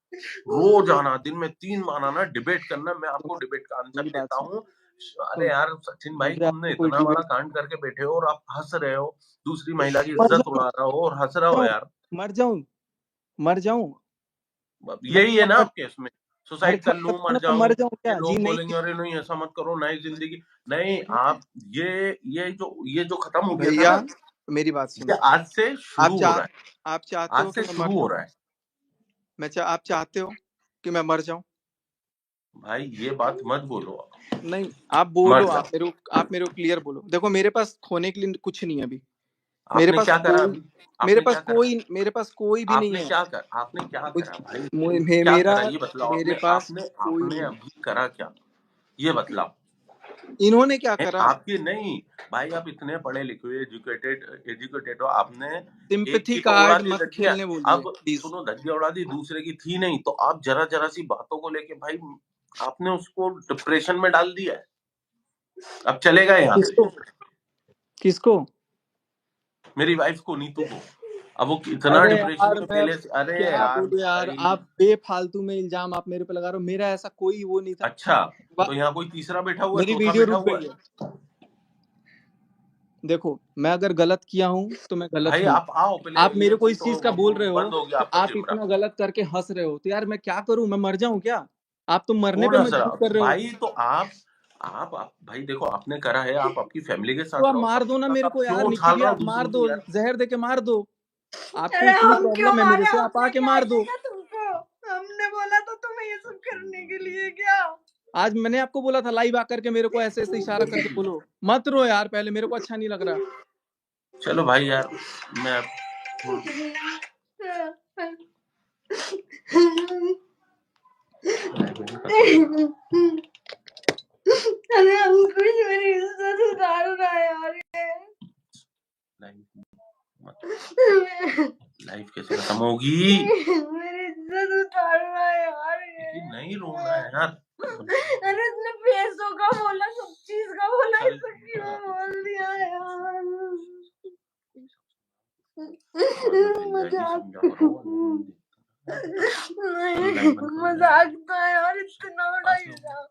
रोज आना, दिन में 3 बार आना, डिबेट करना, मैं आपको डिबेट का आंसर मेरी बात देता सुनो, हूँ। अरे यार सचिन भाई, मुझे तुमने आपसे कोई इतना बड़ा डिबेट कांड करके बैठे हो और आप हंस रहे हो, दूसरी महिला की मर इज्जत जाऊं उड़ा रहे हो और हंस रहे हो यार। मर जाऊं मर जाऊं अब मैं यही है क्या ना मर आपके इसमें, हर सुसाइड कर फर्स्ट लूं, लगता है मर ना मैं जाऊं, मर जाऊं ये क्या जी लोग नहीं बोलेंगे अरे नहीं ऐसा मत करो, नई जिंदगी। नहीं, आप ये जो खत्म हो गया था भैया ना, मेरी बात ये सुनो आज से शुरू हो रहा है, आप चाहते आज हो कि से मैं मर शुरू हो जाऊं रहा है। आप चाहते हो कि मैं मर जाऊं भाई ये बात मत बोलो, नहीं आप बोलो मर जाओ। आप मेरे को क्लियर बोलो। देखो मेरे पास खोने के लिए कुछ नहीं है अभी मेरे आपने पास क्या करा कोई अभी? आपने क्या करा? मेरे पास कोई भी नहीं है आपने क्या कुछ करा भाई? क्या मेरा करा ये बतलाओ, मेरे आपने पास आपने कोई आपने नहीं अभी करा क्या? ये बतलाओ। इन्होंने क्या नहीं, करा आपकी नहीं भाई, आप इतने पढ़े लिखे हुए एजुकेटेड हो, आपने एक सिंपैथी की तो उड़ा कार्ड दी मत धज्जियां। खेलने बोलिए अब प्लीज सुनो, धज्जियां उड़ा दी, दूसरे की थी नहीं, तो आप जरा जरा सी बातों को लेके भाई आपने उसको डिप्रेशन में डाल दिया है। अब चलेगा यहाँ से। किसको मेरी वाइफ को, नीतू को। अब वो इतना अरे डिप्रेशन यार में मैं पहले से, अरे क्या यार बोलूं यार भाई। आप बेफालतू में इल्जाम आप मेरे पे लगा रहे हो मेरा ऐसा कोई वो नहीं था अच्छा, वा- तो यहाँ कोई तीसरा बैठा हुआ है, मेरी चौथा वीडियो बैठा रुक हुआ गई है। है देखो मैं अगर गलत किया हूं तो मैं गलत भाई हूं आप आओ, पहले आप मेरे को ये इस तो चीज का बोल रहे हो बंद हो गया तो आपका आप कैमरा। इतना गलत करके हंस रहे हो तो यार मैं क्या करूं मैं मर जाऊं क्या आप तो मरने कौन पे हंस मजबूर रहा कर रहे हो भाई? तो आप भाई देखो, आपने करा है, आप आपकी फैमिली के तो साथ आप रहो, मार सबके दो ना साथ। मेरे आप को क्यों यार निकी उछाल भी रहे हो आप मार दूसरों दो की यार? जहर दे के मार दो आपको अरे इतनी हम क्यों प्रॉब्लम है मेरे मारे? से आप हमने आके क्या मार ऐसा दो क्या तुमको? हमने बोला तो तुम्हें ये सब करने के लिए क्या? आज मैंने आपको बोला था लाइव आकर के मेरे को ऐसे ऐसे इशारा करके बोलो मत रो यार पहले मेरे को अच्छा नहीं लग रहा चलो भाई यार, मैं अरे अंकुश मेरी इज्जत उतार रहा है यार लाइफ कैसे खत्म होगी? मेरी इज्जत उतार रहा है यार नहीं रोना है यार। अरे इसने पैसों का बोला, सब चीज का बोला, चल, ऐसा क्यों बोल दिया यार? मजाक मजाक था यार, इतना बड़ा इल्जाम।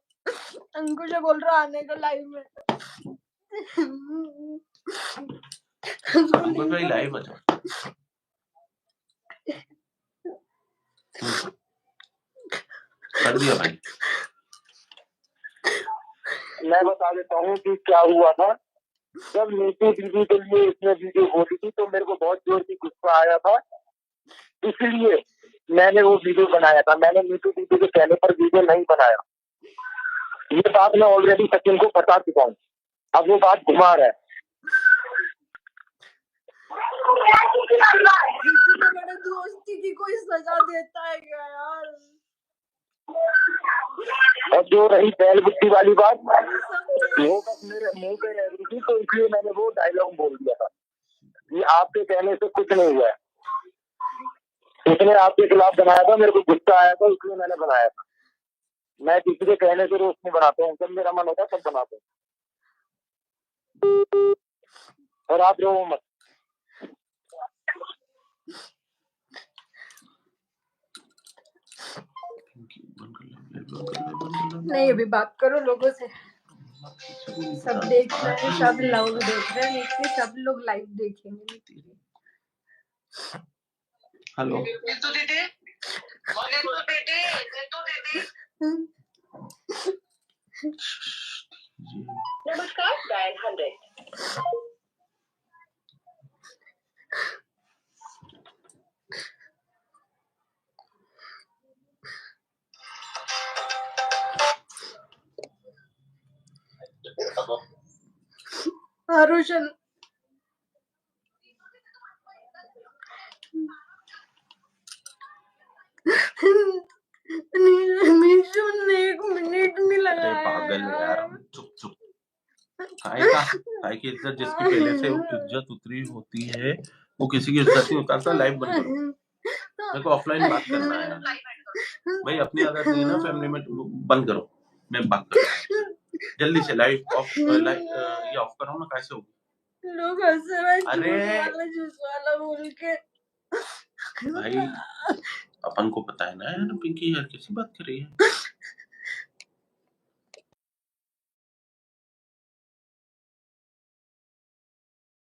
अंकुश बोल रहा आने का लाइव में। अंकुश भाई लाइव आ जाओ। कर दिया भाई। मैं बता देता हूँ कि क्या हुआ था। जब नीतू दीदी के लिए इसने वीडियो बोली थी तो मेरे को बहुत जोर की गुस्सा आया था, इसलिए मैंने वो वीडियो बनाया था। मैंने नीतू दीदी के कहने पर वीडियो नहीं बनाया। ये बात मैं ऑलरेडी सचिन को बता चुका हूँ, अब वो बात घुमा रहा है। इतने बड़े दोस्ती की कोई सजा देता है क्या यार? और जो रही बैल बुद्धि वाली बात, वो बस मेरे मुंह पे रह रही थी, तो इसलिए मैंने वो डायलॉग बोल दिया था कि आपके कहने से कुछ नहीं हुआ है। उसने आपके खिलाफ बनाया था, मेरे को गुस्सा आया था, इसलिए मैंने बनाया था। मैं किसी के कहने से रोज नहीं बनाता हूँ, जब मेरा मन होता है तब बनाता हूँ। और आप रो मत। नहीं अभी बात करो लोगों से, सब देख रहे हैं, सब लोग देख रहे हैं, इसलिए सब लोग लाइव देखेंगे। हेलो नीतू दीदी, नमस्कार, डायल 100। हाँ रोशन, मीशु ने 1 मिनट नहीं अरे लगाया पागल है यार, यार। चुप काय की इज्जत जिसकी पहले से इज्जत उतरी होती है वो किसी की इज्जत नहीं उतारता। लाइव बंद करो, मेरे को ऑफलाइन बात करना है भाई। अपनी आदत नहीं है ना फैमिली में। बंद करो, मैं बात कर रहा हूँ। जल्दी से लाइव ऑफ, ये ऑफ करो ना, कैसे होगी? लोग हंस रहे हैं अरे जूस वाला बोल के। भाई अपन को पता है ना यार, पिंकी यार कैसी बात कर रही है।